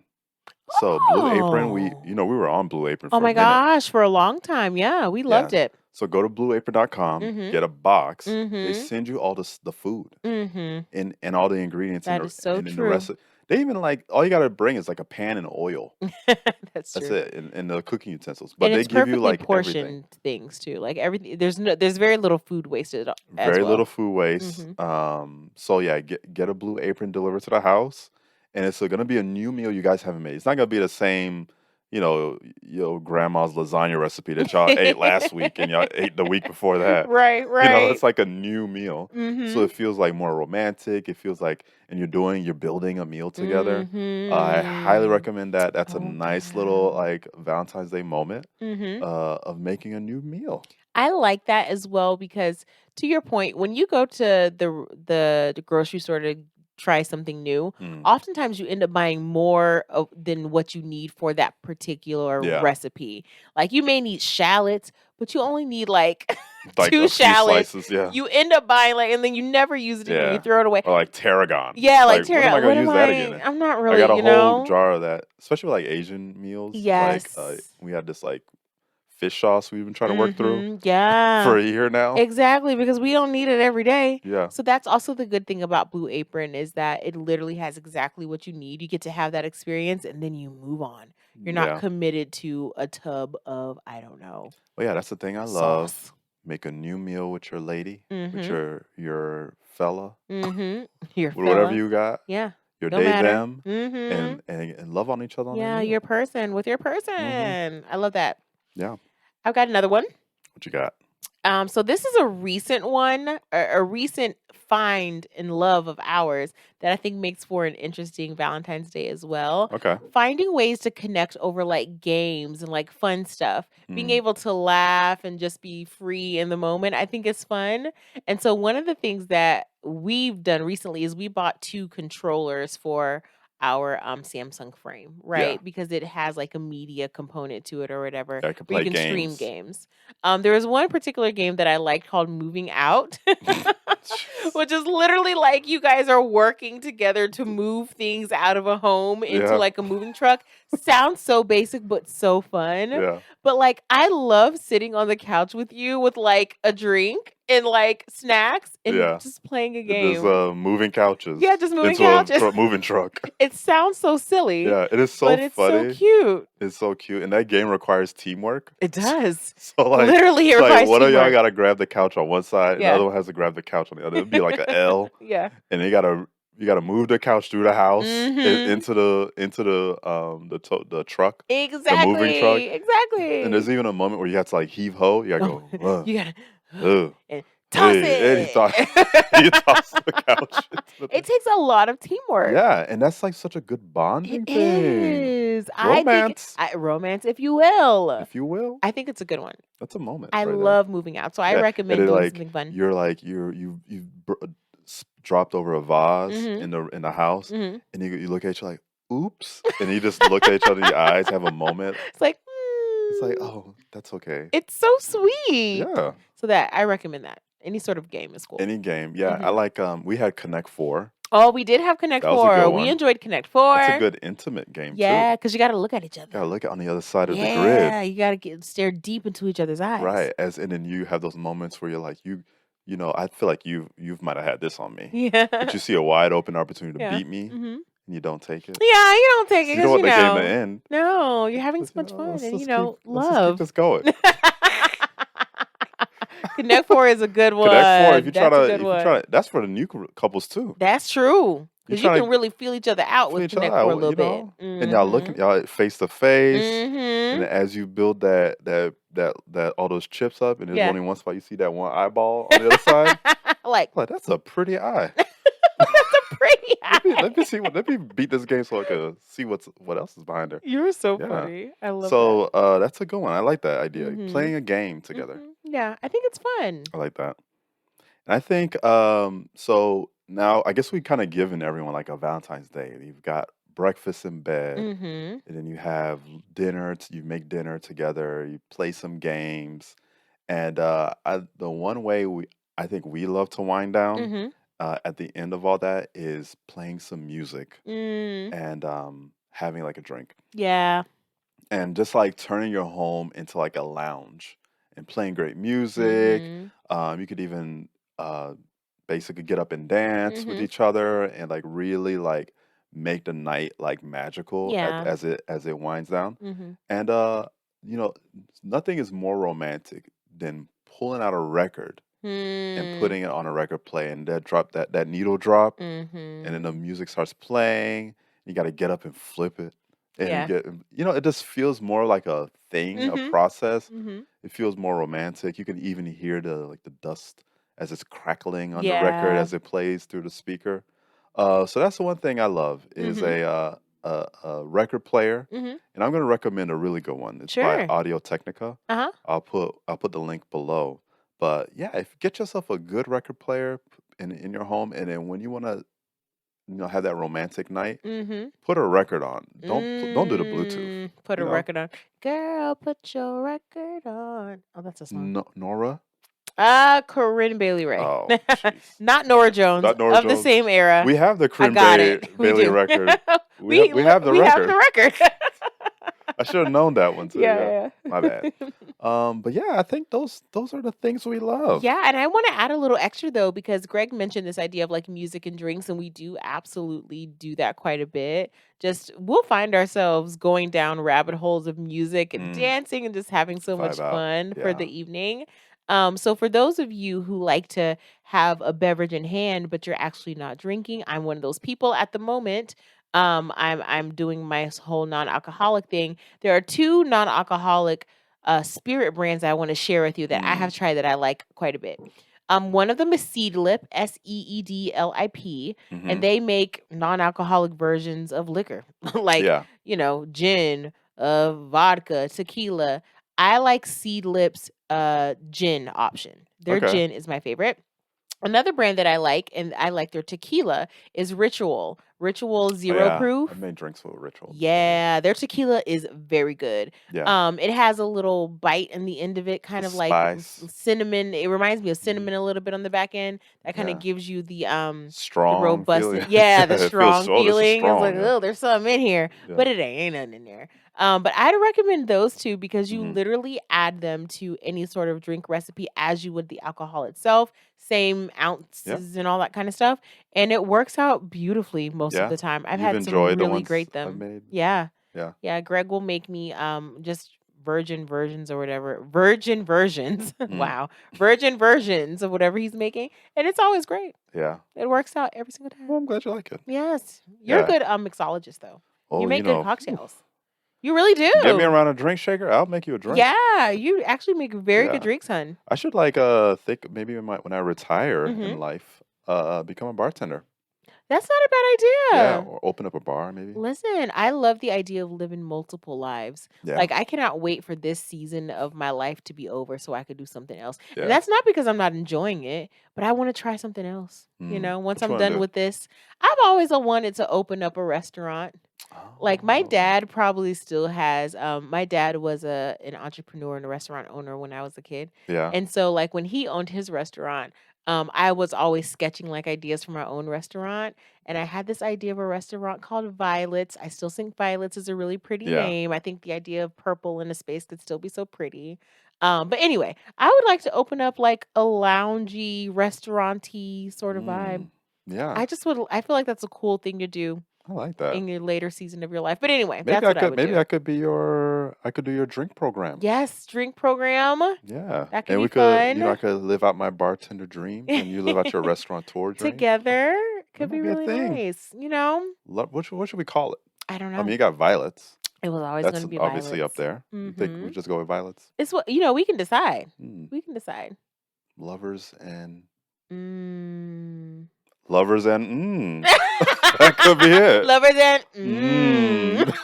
Speaker 2: So Blue Apron, we were on Blue Apron.
Speaker 1: Oh my gosh, for a long time. Yeah, we loved it.
Speaker 2: So go to blueapron.com, get a box. They
Speaker 1: Mhm.
Speaker 2: send you all the food
Speaker 1: Mhm.
Speaker 2: and all the ingredients
Speaker 1: That is so
Speaker 2: and in the
Speaker 1: true.
Speaker 2: recipe. They even like all you gotta bring is like a pan and oil.
Speaker 1: That's
Speaker 2: That's
Speaker 1: true.
Speaker 2: it, and the cooking utensils. But
Speaker 1: And
Speaker 2: they
Speaker 1: it's
Speaker 2: give you
Speaker 1: perfectly
Speaker 2: like everything.
Speaker 1: portioned things too. Like everything, there's very little food wasted as
Speaker 2: Very little
Speaker 1: well.
Speaker 2: food waste.
Speaker 1: Mhm.
Speaker 2: So yeah, get a Blue Apron delivered to the house, and it's gonna be a new meal you guys haven't made. It's not gonna be the same, your grandma's lasagna recipe that y'all ate last week and y'all ate the week before that.
Speaker 1: Right,
Speaker 2: It's
Speaker 1: right.
Speaker 2: like a new meal. So
Speaker 1: Mhm.
Speaker 2: it feels like more romantic. It feels like, and you're building a meal together. I highly
Speaker 1: Mhm.
Speaker 2: recommend that. That's a
Speaker 1: Oh
Speaker 2: nice little
Speaker 1: yeah.
Speaker 2: like Valentine's Day moment
Speaker 1: Mhm.
Speaker 2: of making a new meal.
Speaker 1: I like that as well because to your point, when you go to the grocery store to try something new,
Speaker 2: Mm.
Speaker 1: oftentimes you end up buying more than what you need for that particular
Speaker 2: Yeah.
Speaker 1: recipe. Like you may need shallots, but you only need like
Speaker 2: Like
Speaker 1: two
Speaker 2: a few
Speaker 1: shallots.
Speaker 2: slices, yeah.
Speaker 1: You end up buying like, and then you never use it again. You
Speaker 2: Yeah.
Speaker 1: throw it away.
Speaker 2: Or like tarragon.
Speaker 1: Yeah,
Speaker 2: It's
Speaker 1: like
Speaker 2: like, when am I gonna
Speaker 1: what am
Speaker 2: use that again?
Speaker 1: I'm not
Speaker 2: I
Speaker 1: really,
Speaker 2: got a whole jar of that, especially with like Asian meals. Like
Speaker 1: Yes.
Speaker 2: we had this like fish sauce we've been trying to work through
Speaker 1: Yeah.
Speaker 2: for a year now.
Speaker 1: Exactly, because we don't need it every day.
Speaker 2: Yeah.
Speaker 1: So that's also the good thing about Blue Apron is that it literally has exactly what you need. You get to have that experience and then you move on. You're not
Speaker 2: Yeah.
Speaker 1: committed to a tub of, I don't know,
Speaker 2: Well, yeah, that's the thing I
Speaker 1: sauce.
Speaker 2: love. Make a new meal with your lady, with
Speaker 1: Mhm.
Speaker 2: your fella,
Speaker 1: Mhm. Your
Speaker 2: with whatever
Speaker 1: fella.
Speaker 2: you got,
Speaker 1: Yeah.
Speaker 2: your
Speaker 1: Don't
Speaker 2: they
Speaker 1: matter.
Speaker 2: them,
Speaker 1: Mhm.
Speaker 2: and love on each other on that
Speaker 1: Yeah, your
Speaker 2: meal.
Speaker 1: person with your
Speaker 2: Mm-hmm.
Speaker 1: person. I love that.
Speaker 2: Yeah.
Speaker 1: I've got another one.
Speaker 2: What you got?
Speaker 1: So this is a recent one, a recent find and love of ours that I think makes for an interesting Valentine's Day as well.
Speaker 2: Okay.
Speaker 1: Finding ways to connect over like games and like fun stuff, being
Speaker 2: Mm.
Speaker 1: able to laugh and just be free in the moment, I think is fun. And so one of the things that we've done recently is we bought two controllers for our Samsung frame,
Speaker 2: Yeah.
Speaker 1: right? Because it has like a media component to it or whatever,
Speaker 2: I can
Speaker 1: where you
Speaker 2: play
Speaker 1: can stream
Speaker 2: games.
Speaker 1: games. There was one particular game that I liked called Moving Out,
Speaker 2: Jeez.
Speaker 1: which is literally like you guys are working together to move things out of a home into
Speaker 2: Yeah.
Speaker 1: like a moving truck. Sounds so basic, but so fun.
Speaker 2: Yeah.
Speaker 1: But like, I love sitting on the couch with you with like a drink and like snacks and
Speaker 2: Yeah.
Speaker 1: just playing a
Speaker 2: There's
Speaker 1: game.
Speaker 2: moving couches
Speaker 1: Yeah, just moving
Speaker 2: into
Speaker 1: couches.
Speaker 2: a moving truck.
Speaker 1: It sounds so silly,
Speaker 2: Yeah, it is so
Speaker 1: but it's so
Speaker 2: funny.
Speaker 1: cute.
Speaker 2: It's so cute, and that game requires teamwork.
Speaker 1: It does.
Speaker 2: So like,
Speaker 1: Literally, it
Speaker 2: it's like
Speaker 1: requires
Speaker 2: one of y'all
Speaker 1: teamwork.
Speaker 2: got to grab the couch on one side, and the
Speaker 1: Yeah.
Speaker 2: other one has to grab the couch on the other. It'd be like an L,
Speaker 1: Yeah.
Speaker 2: and you gotta move the couch through the house
Speaker 1: Mhm.
Speaker 2: into the truck, the moving truck.
Speaker 1: Exactly.
Speaker 2: And there's
Speaker 1: Exactly.
Speaker 2: even a moment where you have to like heave ho. You gotta
Speaker 1: Oh,
Speaker 2: go,
Speaker 1: you gotta
Speaker 2: uh,
Speaker 1: and toss
Speaker 2: hey, and he
Speaker 1: it.
Speaker 2: thought he tossed the couch into the
Speaker 1: It
Speaker 2: thing.
Speaker 1: takes a lot of teamwork.
Speaker 2: Yeah, and that's like such a good
Speaker 1: It
Speaker 2: bonding thing.
Speaker 1: is. I think
Speaker 2: Romance,
Speaker 1: romance, if you will.
Speaker 2: if you will.
Speaker 1: I think it's a good one.
Speaker 2: That's a moment
Speaker 1: I
Speaker 2: right there.
Speaker 1: love moving out, so I
Speaker 2: Yeah, and
Speaker 1: recommend
Speaker 2: it
Speaker 1: doing
Speaker 2: like
Speaker 1: something fun.
Speaker 2: you're like dropped over a vase
Speaker 1: Mhm.
Speaker 2: in the house,
Speaker 1: Mhm.
Speaker 2: and you look at each other like, "Oops," and you just look at each other in your eyes, have a moment.
Speaker 1: It's like,
Speaker 2: It's like, "Oh, that's okay."
Speaker 1: it's so sweet.
Speaker 2: Yeah,
Speaker 1: So that I recommend that. Any sort of game is cool.
Speaker 2: any game. Yeah, I
Speaker 1: Mhm.
Speaker 2: like. We had Connect Four.
Speaker 1: Oh, we did have Connect
Speaker 2: That was a good
Speaker 1: 4. We
Speaker 2: one.
Speaker 1: enjoyed Connect
Speaker 2: That's a
Speaker 1: 4.
Speaker 2: good intimate game too.
Speaker 1: Yeah, because you gotta look at each other.
Speaker 2: Gotta look on the other side of the grid,
Speaker 1: Yeah, you gotta stare deep into each other's eyes.
Speaker 2: right? And then you have those moments where you're like, I feel like you might have had this on me,
Speaker 1: Yeah.
Speaker 2: but you see a wide open opportunity to
Speaker 1: Yeah.
Speaker 2: beat me,
Speaker 1: Mhm.
Speaker 2: and you don't take it.
Speaker 1: Yeah, you don't take it
Speaker 2: 'Cause you don't
Speaker 1: because
Speaker 2: want the game to end.
Speaker 1: no, you're having so
Speaker 2: But,
Speaker 1: much fun
Speaker 2: let's
Speaker 1: and,
Speaker 2: just keep
Speaker 1: love.
Speaker 2: this going.
Speaker 1: Connect 4 is a good
Speaker 2: Connect Four. If
Speaker 1: one.
Speaker 2: you try
Speaker 1: That's a
Speaker 2: to,
Speaker 1: good one.
Speaker 2: that's for the new couples too.
Speaker 1: That's true.
Speaker 2: You
Speaker 1: Because you
Speaker 2: trying
Speaker 1: can
Speaker 2: to
Speaker 1: really feel each other out
Speaker 2: feel
Speaker 1: with
Speaker 2: each other
Speaker 1: Connect 4 a
Speaker 2: out,
Speaker 1: little bit.
Speaker 2: and y'all looking
Speaker 1: Mhm.
Speaker 2: y'all face to face, and
Speaker 1: Mhm.
Speaker 2: then as you build that all those chips up, and there's
Speaker 1: Yeah.
Speaker 2: only one spot you see that one eyeball on the other side.
Speaker 1: Like,
Speaker 2: Like that's a pretty eye.
Speaker 1: that's a pretty
Speaker 2: Let me
Speaker 1: eye.
Speaker 2: see let me beat this game so I can see what else is behind her.
Speaker 1: You're so
Speaker 2: Yeah.
Speaker 1: funny. I love that.
Speaker 2: So that's a good one. I like that idea.
Speaker 1: Mhm.
Speaker 2: Playing a game together.
Speaker 1: Mhm. Yeah, I think it's fun.
Speaker 2: I like that. And I think so now I guess we kind of given everyone like a Valentine's Day. You've got breakfast in bed,
Speaker 1: Mhm.
Speaker 2: and then you have dinner. You make dinner together. You play some games, and the one way I think we love to wind down
Speaker 1: Mhm.
Speaker 2: at the end of all that is playing some music
Speaker 1: Mm.
Speaker 2: and having like a drink
Speaker 1: Yeah.
Speaker 2: and just like turning your home into like a lounge and playing great music.
Speaker 1: Mhm.
Speaker 2: You could even basically get up and dance with
Speaker 1: Mhm.
Speaker 2: each other and like really like make the night like magical
Speaker 1: Yeah.
Speaker 2: as it winds down.
Speaker 1: Mhm.
Speaker 2: And you know, nothing is more romantic than pulling out a record and
Speaker 1: Hmm.
Speaker 2: putting it on a record play and that needle drop and then the
Speaker 1: Mhm.
Speaker 2: music starts playing. You got to get up and flip it, and
Speaker 1: Yeah.
Speaker 2: get it just feels more like a thing, a
Speaker 1: Mhm.
Speaker 2: process.
Speaker 1: Mhm.
Speaker 2: It feels more romantic. You can even hear the dust as it's crackling on the record
Speaker 1: Yeah.
Speaker 2: as it plays through the speaker. So that's the one thing I love is
Speaker 1: Mhm.
Speaker 2: a record player,
Speaker 1: Mhm.
Speaker 2: and I'm going to recommend a really good one. It's by
Speaker 1: Sure.
Speaker 2: Audio Technica.
Speaker 1: Uh-huh.
Speaker 2: I'll put the link below. But yeah, if you get yourself a good record player in your home, and then when you want to have that romantic night,
Speaker 1: Mhm.
Speaker 2: put a record on. Don't do the Bluetooth.
Speaker 1: Put
Speaker 2: You
Speaker 1: a
Speaker 2: know,
Speaker 1: record on. Girl, put your record on. Oh, that's a song.
Speaker 2: Nora.
Speaker 1: Corinne Bailey Rae.
Speaker 2: Oh, jeez.
Speaker 1: Not Nora Jones,
Speaker 2: Not Nora
Speaker 1: of the
Speaker 2: Jones.
Speaker 1: same era.
Speaker 2: We have the
Speaker 1: I
Speaker 2: Corinne
Speaker 1: got it. We
Speaker 2: Bailey
Speaker 1: do.
Speaker 2: record. We have the
Speaker 1: we have the
Speaker 2: record.
Speaker 1: record.
Speaker 2: I should have known that one too. Yeah,
Speaker 1: Yeah,
Speaker 2: my bad.
Speaker 1: yeah.
Speaker 2: But yeah, I think those are the things we love.
Speaker 1: Yeah, and I want to add a little extra though, because Greg mentioned this idea of like music and drinks, and we do absolutely do that quite a bit. Just we'll find ourselves going down rabbit holes of music and
Speaker 2: Mm,
Speaker 1: dancing and just having so
Speaker 2: vibe
Speaker 1: much
Speaker 2: out.
Speaker 1: fun for the
Speaker 2: Yeah.
Speaker 1: evening. So for those of you who like to have a beverage in hand, but you're actually not drinking, I'm one of those people at the moment. I'm doing my whole non-alcoholic thing. There are two non-alcoholic spirit brands I want to share with you that I
Speaker 2: Mm,
Speaker 1: have tried that I like quite a bit. One of them is Seedlip, Seedlip, and
Speaker 2: mm-hmm.
Speaker 1: they make non-alcoholic versions of liquor, like
Speaker 2: Yeah.
Speaker 1: gin, vodka, tequila. I like Seedlip's gin option. Their
Speaker 2: Okay.
Speaker 1: gin is my favorite. Another brand that I like, and I like their tequila, is Ritual. Ritual
Speaker 2: Oh
Speaker 1: Zero
Speaker 2: yeah. I've
Speaker 1: Proof.
Speaker 2: made drinks with Ritual before.
Speaker 1: Yeah, their tequila is very good.
Speaker 2: Yeah.
Speaker 1: It has a little bite in the end of it,
Speaker 2: The
Speaker 1: kind of like
Speaker 2: spice.
Speaker 1: cinnamon. It reminds me of
Speaker 2: Mhm.
Speaker 1: cinnamon a little bit on the back end. That kind of
Speaker 2: Yeah.
Speaker 1: gives you the
Speaker 2: Strong
Speaker 1: robust,
Speaker 2: feeling.
Speaker 1: yeah, the
Speaker 2: It feels
Speaker 1: strong
Speaker 2: so. This is
Speaker 1: feeling. It's like,
Speaker 2: strong. Yeah.
Speaker 1: oh, there's something in here,
Speaker 2: Yeah.
Speaker 1: but it ain't nothing in there. But I'd recommend those two because you
Speaker 2: Hmm.
Speaker 1: literally add them to any sort of drink recipe as you would the alcohol itself, same
Speaker 2: Yeah.
Speaker 1: ounces and all that kind of stuff, and it works out beautifully most of
Speaker 2: Yeah.
Speaker 1: the time. I've
Speaker 2: You've
Speaker 1: had some
Speaker 2: enjoyed the
Speaker 1: really
Speaker 2: ones
Speaker 1: great
Speaker 2: I've
Speaker 1: them.
Speaker 2: made.
Speaker 1: Yeah.
Speaker 2: Yeah.
Speaker 1: Yeah, Greg will make me just virgin versions or whatever. Virgin versions.
Speaker 2: Mm.
Speaker 1: Wow. Virgin versions of whatever he's making. And it's always great.
Speaker 2: Yeah.
Speaker 1: It works out every single time.
Speaker 2: Well, I'm glad you like it.
Speaker 1: Yes. You're a
Speaker 2: Yeah.
Speaker 1: good mixologist though. You
Speaker 2: Oh,
Speaker 1: make good
Speaker 2: whew.
Speaker 1: cocktails. You really
Speaker 2: Get me
Speaker 1: do.
Speaker 2: around a drink shaker. I'll make you a drink.
Speaker 1: Yeah, you actually make very good
Speaker 2: Yeah.
Speaker 1: drinks, hun.
Speaker 2: I should like think maybe when I retire
Speaker 1: Mhm.
Speaker 2: in life, become a bartender.
Speaker 1: That's not a bad
Speaker 2: Yeah,
Speaker 1: idea.
Speaker 2: or open up a bar maybe.
Speaker 1: Listen, I love the idea of living multiple lives.
Speaker 2: Yeah.
Speaker 1: Like, I cannot wait for this season of my life to be over so I could do something else. And
Speaker 2: Yeah.
Speaker 1: that's not because I'm not enjoying it, but I want to try something else. Once
Speaker 2: What you
Speaker 1: I'm
Speaker 2: want to
Speaker 1: done
Speaker 2: do?
Speaker 1: with this, I've always wanted to open up a restaurant. Like my
Speaker 2: Oh.
Speaker 1: dad probably still has. My dad was an entrepreneur and a restaurant owner when I was a kid,
Speaker 2: Yeah.
Speaker 1: and so like when he owned his restaurant, I was always sketching like ideas for my own restaurant, and I had this idea of a restaurant called Violets. I still think Violets is a really pretty
Speaker 2: Yeah.
Speaker 1: name. I think the idea of purple in a space could still be so pretty. But anyway, I would like to open up like a loungy, restauranty sort of vibe.
Speaker 2: Mm. Yeah.
Speaker 1: I feel like that's a cool thing to do
Speaker 2: I like that.
Speaker 1: in your later season of your life. But anyway,
Speaker 2: Maybe
Speaker 1: that's
Speaker 2: I
Speaker 1: what I
Speaker 2: could
Speaker 1: would
Speaker 2: maybe
Speaker 1: do.
Speaker 2: I could I could do your drink program.
Speaker 1: Yes, drink program.
Speaker 2: Yeah.
Speaker 1: That could
Speaker 2: And
Speaker 1: be
Speaker 2: we could, I
Speaker 1: fun.
Speaker 2: could live out my bartender dreams and you live out your restaurateur dream.
Speaker 1: Together
Speaker 2: That
Speaker 1: could be
Speaker 2: might be a
Speaker 1: really
Speaker 2: thing.
Speaker 1: nice.
Speaker 2: What should we call it?
Speaker 1: I don't
Speaker 2: I mean,
Speaker 1: know.
Speaker 2: you got violets.
Speaker 1: It was always going
Speaker 2: That's
Speaker 1: to be
Speaker 2: obviously up
Speaker 1: violets.
Speaker 2: there. You think we just go with violets?
Speaker 1: It's what we can decide.
Speaker 2: Hmm.
Speaker 1: We can decide.
Speaker 2: Lovers and
Speaker 1: Mm.
Speaker 2: lovers and that could be it.
Speaker 1: Lovers and
Speaker 2: Mm.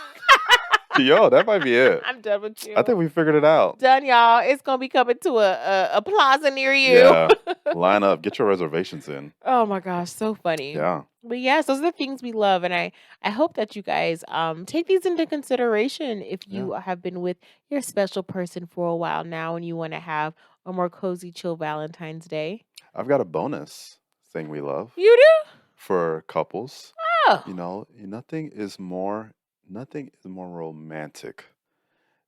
Speaker 2: Yo, that might be it.
Speaker 1: I'm done with you.
Speaker 2: I think we figured it out.
Speaker 1: Done, y'all. It's gonna be coming to a plaza near you.
Speaker 2: Yeah. Line up. Get your reservations in.
Speaker 1: Oh my gosh, so funny.
Speaker 2: Yeah.
Speaker 1: But yes, those are the things we love, and I hope that you guys take these into consideration if you
Speaker 2: Yeah.
Speaker 1: have been with your special person for a while now, and you want to have a more cozy, chill Valentine's Day.
Speaker 2: I've got a bonus thing we love
Speaker 1: You do?
Speaker 2: for couples.
Speaker 1: Oh,
Speaker 2: Nothing is more romantic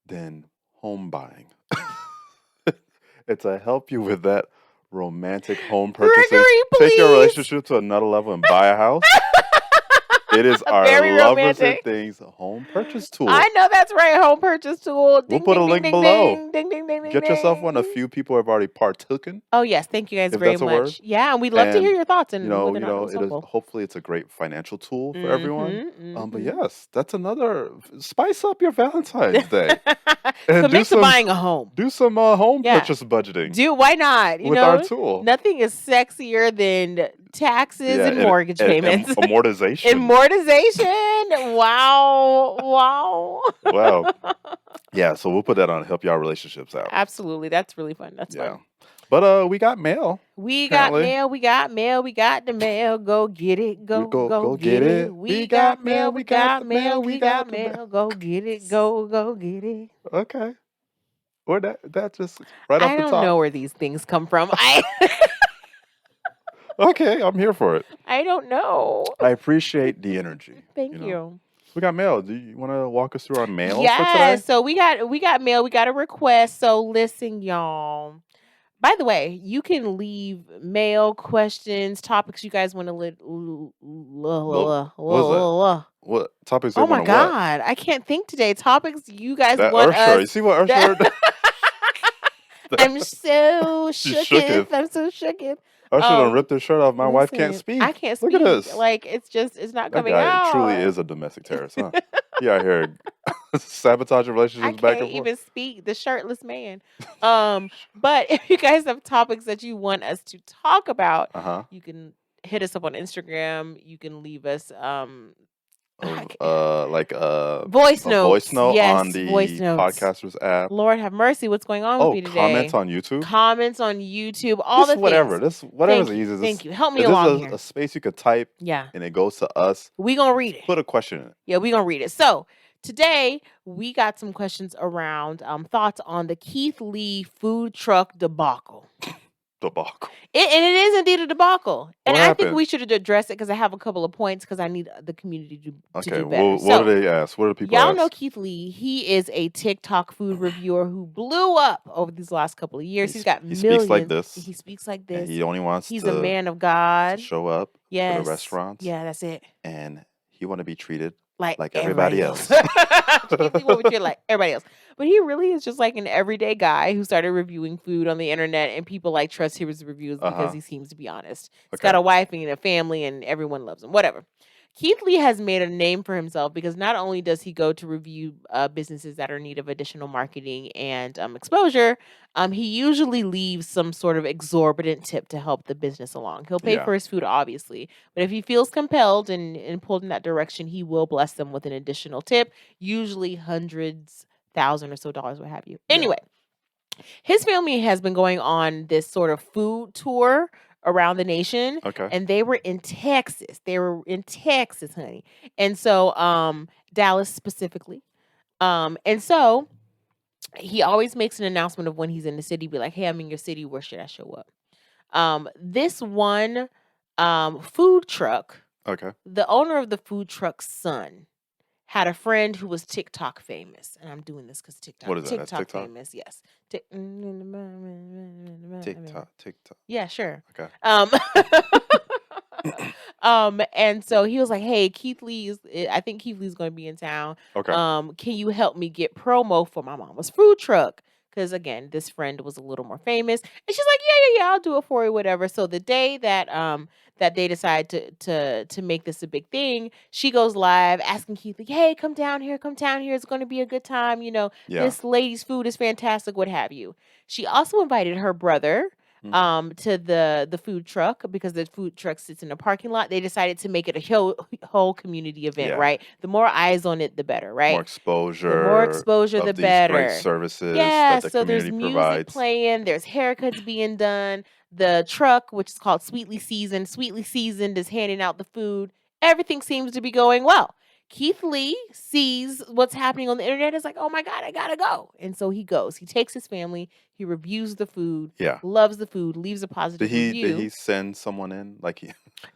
Speaker 2: than home buying. and to help you with that romantic home purchasing,
Speaker 1: Gregory,
Speaker 2: take your
Speaker 1: please.
Speaker 2: relationship to another level and buy a house. It is our
Speaker 1: Very
Speaker 2: Lovers and
Speaker 1: romantic.
Speaker 2: Things home purchase tool.
Speaker 1: I know that's right. Home purchase tool.
Speaker 2: We'll
Speaker 1: Ding,
Speaker 2: put a
Speaker 1: ding,
Speaker 2: link
Speaker 1: ding,
Speaker 2: below.
Speaker 1: ding, ding, ding, ding, ding,
Speaker 2: Get yourself
Speaker 1: ding.
Speaker 2: one. A few people have already partooken.
Speaker 1: Oh yes, thank you guys
Speaker 2: if
Speaker 1: very
Speaker 2: that's a
Speaker 1: much.
Speaker 2: word.
Speaker 1: Yeah, and we'd love to
Speaker 2: And,
Speaker 1: hear your thoughts. And
Speaker 2: you know,
Speaker 1: whether or not it was helpful.
Speaker 2: hopefully it's a great financial tool for everyone. But
Speaker 1: mhm.
Speaker 2: yes, that's another spice up your Valentine's Day. And
Speaker 1: Commit to buying a home.
Speaker 2: Do some home purchase budgeting.
Speaker 1: Why not?
Speaker 2: With our tool.
Speaker 1: Nothing is sexier than taxes and mortgage payments.
Speaker 2: Amortization.
Speaker 1: Amortization. Wow.
Speaker 2: Wow. Yeah, so we'll put that on help y'all relationships out.
Speaker 1: Absolutely. That's really fun. That's fun.
Speaker 2: But we got mail.
Speaker 1: We got mail. We got the mail. Go get it. Go get it. We got mail. We got mail. We got mail. Go get it. Go get it.
Speaker 2: Okay. Or that just right off the top.
Speaker 1: I don't know where these things come from.
Speaker 2: Okay, I'm here for it.
Speaker 1: I don't know.
Speaker 2: I appreciate the energy.
Speaker 1: Thank you.
Speaker 2: We got mail. Do you want to walk us through our mail for today?
Speaker 1: Yeah, so we got mail. We got a request. So listen, y'all. By the way, you can leave mail, questions, topics you guys want to
Speaker 2: What topics?
Speaker 1: Oh my God, I can't think today. Topics you guys want
Speaker 2: Ursher.
Speaker 1: us.
Speaker 2: You see what Ursher?
Speaker 1: I'm so shooketh. I'm so shooketh.
Speaker 2: Ursher done ripped her shirt off. My wife can't speak.
Speaker 1: I can't speak.
Speaker 2: Look at this.
Speaker 1: Like it's not coming
Speaker 2: that guy
Speaker 1: out.
Speaker 2: Truly is a domestic terrorist, huh? He out here sabotaging relationships back and forth.
Speaker 1: I can't even speak. The shirtless man. But if you guys have topics that you want us to talk about, you can hit us up on Instagram. You can leave us voice notes. Yes,
Speaker 2: on the
Speaker 1: voice notes.
Speaker 2: Podcasters app.
Speaker 1: Lord have mercy, what's going on with me today?
Speaker 2: Comments on YouTube.
Speaker 1: All the
Speaker 2: whatever.
Speaker 1: things.
Speaker 2: Whatever's easy.
Speaker 1: Thank you. Help me along here.
Speaker 2: A space you could type.
Speaker 1: Yeah.
Speaker 2: And it goes to us.
Speaker 1: We gonna read it.
Speaker 2: Put a question in it.
Speaker 1: Yeah, we gonna read it. So today we got some questions around thoughts on the Keith Lee food truck debacle.
Speaker 2: Debacle.
Speaker 1: And it is indeed a debacle. And
Speaker 2: I
Speaker 1: think we should address it because I have a couple of points because I need the community to do better.
Speaker 2: Well, what do they ask? What do people ask?
Speaker 1: Y'all know Keith Lee. He is a TikTok food reviewer who blew up over these last couple of years. He's got millions. He speaks like this. He speaks like this.
Speaker 2: And he only wants
Speaker 1: He's a man of God.
Speaker 2: To show up to the restaurants.
Speaker 1: Yeah, that's it.
Speaker 2: And he want to be treated
Speaker 1: like
Speaker 2: everybody else.
Speaker 1: Keith Lee will be treated like everybody else. But he really is just like an everyday guy who started reviewing food on the internet, and people trust his reviews because he seems to be honest. He's got a wife and a family, and everyone loves him. Whatever. Keith Lee has made a name for himself because not only does he go to review businesses that are in need of additional marketing and exposure, he usually leaves some sort of exorbitant tip to help the business along. He'll pay for his food, obviously, but if he feels compelled and pulled in that direction, he will bless them with an additional tip, usually hundreds, $1,000 or so, what have you. Anyway, his family has been going on this sort of food tour around the nation.
Speaker 2: Okay.
Speaker 1: And they were in Texas. Honey. And so Dallas specifically. And so he always makes an announcement of when he's in the city, be like, hey, I'm in your city. Where should I show up? This one food truck.
Speaker 2: Okay.
Speaker 1: The owner of the food truck's son had a friend who was TikTok famous. And I'm doing this because TikTok.
Speaker 2: What is that?
Speaker 1: TikTok famous, yes.
Speaker 2: TikTok.
Speaker 1: Yeah, sure.
Speaker 2: Okay.
Speaker 1: And so he was like, hey, I think Keith Lee's going to be in town.
Speaker 2: Okay.
Speaker 1: Can you help me get promo for my mama's food truck? Because again, this friend was a little more famous. And she's like, yeah, I'll do it for you, whatever. So the day that that they decide to make this a big thing, she goes live asking Keith, like, hey, come down here. It's going to be a good time. This lady's food is fantastic, what have you. She also invited her brother to the food truck because the food truck sits in a parking lot. They decided to make it a whole community event, right? The more eyes on it, the better, right?
Speaker 2: More exposure.
Speaker 1: The more exposure, the better.
Speaker 2: Great services.
Speaker 1: Yeah,
Speaker 2: that the
Speaker 1: so there's
Speaker 2: community
Speaker 1: music
Speaker 2: provides.
Speaker 1: playing, there's haircuts being done. The truck, which is called Sweetly Seasoned, is handing out the food. Everything seems to be going well. Keith Lee sees what's happening on the internet. Is like, oh my God, I gotta go. And so he goes. He takes his family. He reviews the food.
Speaker 2: Yeah.
Speaker 1: Loves the food. Leaves a positive review.
Speaker 2: Did he send someone in?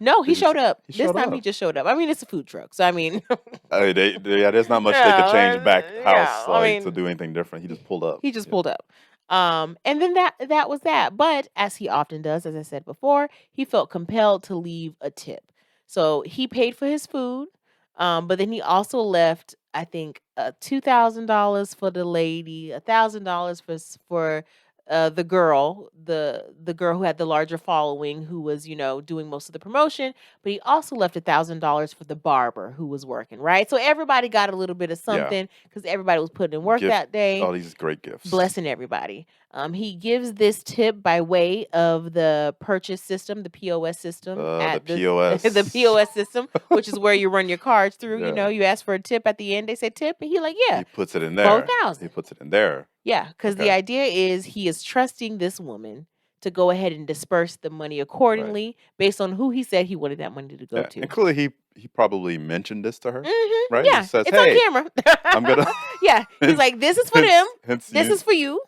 Speaker 1: No, he showed up.
Speaker 2: He
Speaker 1: just showed up. I mean, it's a food truck. So, I mean.
Speaker 2: There's not much they could change back house to do anything different. He just pulled up.
Speaker 1: Pulled up. And then that was that. But as he often does, as I said before, he felt compelled to leave a tip. So he paid for his food, but then he also left, I think, $2,000 for the lady, $1,000 for the girl, the girl who had the larger following, who was doing most of the promotion. But he also left $1,000 for the barber who was working. Right, so everybody got a little bit of something because everybody was putting in work that day.
Speaker 2: All these great gifts,
Speaker 1: blessing everybody. He gives this tip by way of the purchase system, the POS system
Speaker 2: the POS,
Speaker 1: the POS system, which is where you run your cards through. You ask for a tip at the end. They say tip, and he
Speaker 2: he puts it in there.
Speaker 1: 4,000.
Speaker 2: He puts it in there.
Speaker 1: Yeah, because the idea is he is trusting this woman to go ahead and disperse the money accordingly based on who he said he wanted that money to go to.
Speaker 2: And clearly he probably mentioned this to her, right?
Speaker 1: Yeah,
Speaker 2: he says,
Speaker 1: it's on camera.
Speaker 2: I'm gonna.
Speaker 1: Yeah, he's like, this is for them. This is for you.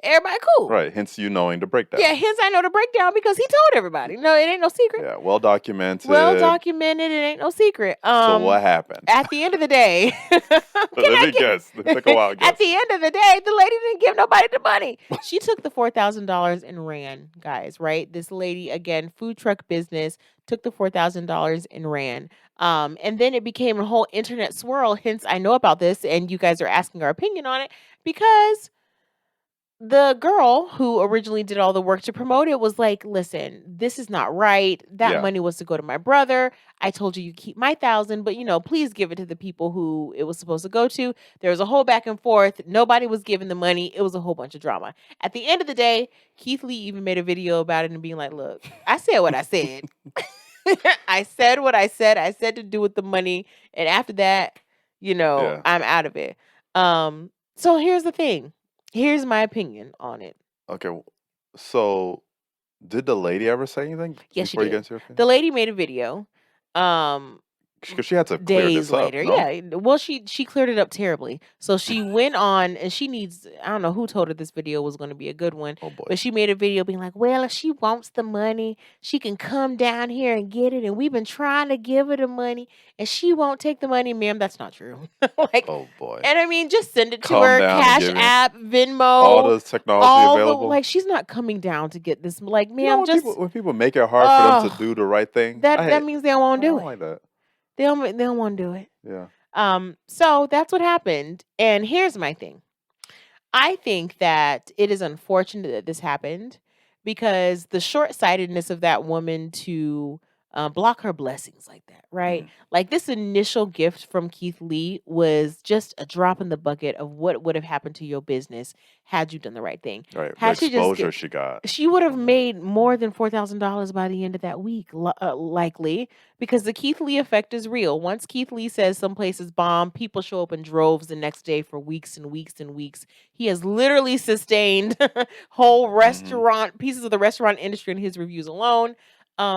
Speaker 1: Everybody cool.
Speaker 2: Right. Hence you knowing the breakdown.
Speaker 1: Yeah, hence I know the breakdown because he told everybody. No, it ain't no secret.
Speaker 2: Yeah, well documented.
Speaker 1: It ain't no secret.
Speaker 2: So what happened?
Speaker 1: At the end of the day.
Speaker 2: Let me guess. It took a while to guess.
Speaker 1: At the end of the day, the lady didn't give nobody the money. She took the $4,000 and ran, guys, right? This lady, again, food truck business, took the $4,000 and ran. And then it became a whole internet swirl. Hence, I know about this, and you guys are asking our opinion on it because the girl who originally did all the work to promote it was like, listen, this is not right. That money was to go to my brother. I told you keep my 1,000, but please give it to the people who it was supposed to go to. There was a whole back and forth. Nobody was giving the money. It was a whole bunch of drama. At the end of the day, Keith Lee even made a video about it and being like, look, I said what I said. I said what I said. I said to do with the money. And after that, I'm out of it. So here's the thing. Here's my opinion on it.
Speaker 2: Okay, so did the lady ever say anything?
Speaker 1: Yes, she did. The lady made a video.
Speaker 2: Because she had to clear
Speaker 1: days
Speaker 2: this up,
Speaker 1: later.
Speaker 2: no?
Speaker 1: Yeah. Well, she cleared it up terribly. So she went on and she needs, I don't know who told her this video was going to be a good one.
Speaker 2: Oh boy.
Speaker 1: But she made a video being like, well, if she wants the money, she can come down here and get it. And we've been trying to give her the money and she won't take the money. Ma'am, that's not true.
Speaker 2: Oh boy.
Speaker 1: And I mean, just send it to
Speaker 2: Calm
Speaker 1: her.
Speaker 2: down,
Speaker 1: Cash
Speaker 2: give it.
Speaker 1: App, Venmo.
Speaker 2: All the technology available.
Speaker 1: She's not coming down to get this. Like, ma'am,
Speaker 2: when people make it hard for them to do the right thing.
Speaker 1: That means they won't do it.
Speaker 2: Like that.
Speaker 1: They don't want to do it.
Speaker 2: Yeah.
Speaker 1: So that's what happened. And here's my thing. I think that it is unfortunate that this happened because the short-sightedness of that woman to block her blessings like that, right?
Speaker 2: Mm.
Speaker 1: Like this initial gift from Keith Lee was just a drop in the bucket of what would have happened to your business had you done the right thing.
Speaker 2: Right.
Speaker 1: Had
Speaker 2: the exposure she got.
Speaker 1: She would have made more than $4,000 by the end of that week, likely, because the Keith Lee effect is real. Once Keith Lee says some places bomb, people show up in droves the next day for weeks and weeks and weeks. He has literally sustained whole pieces of the restaurant industry in his reviews alone.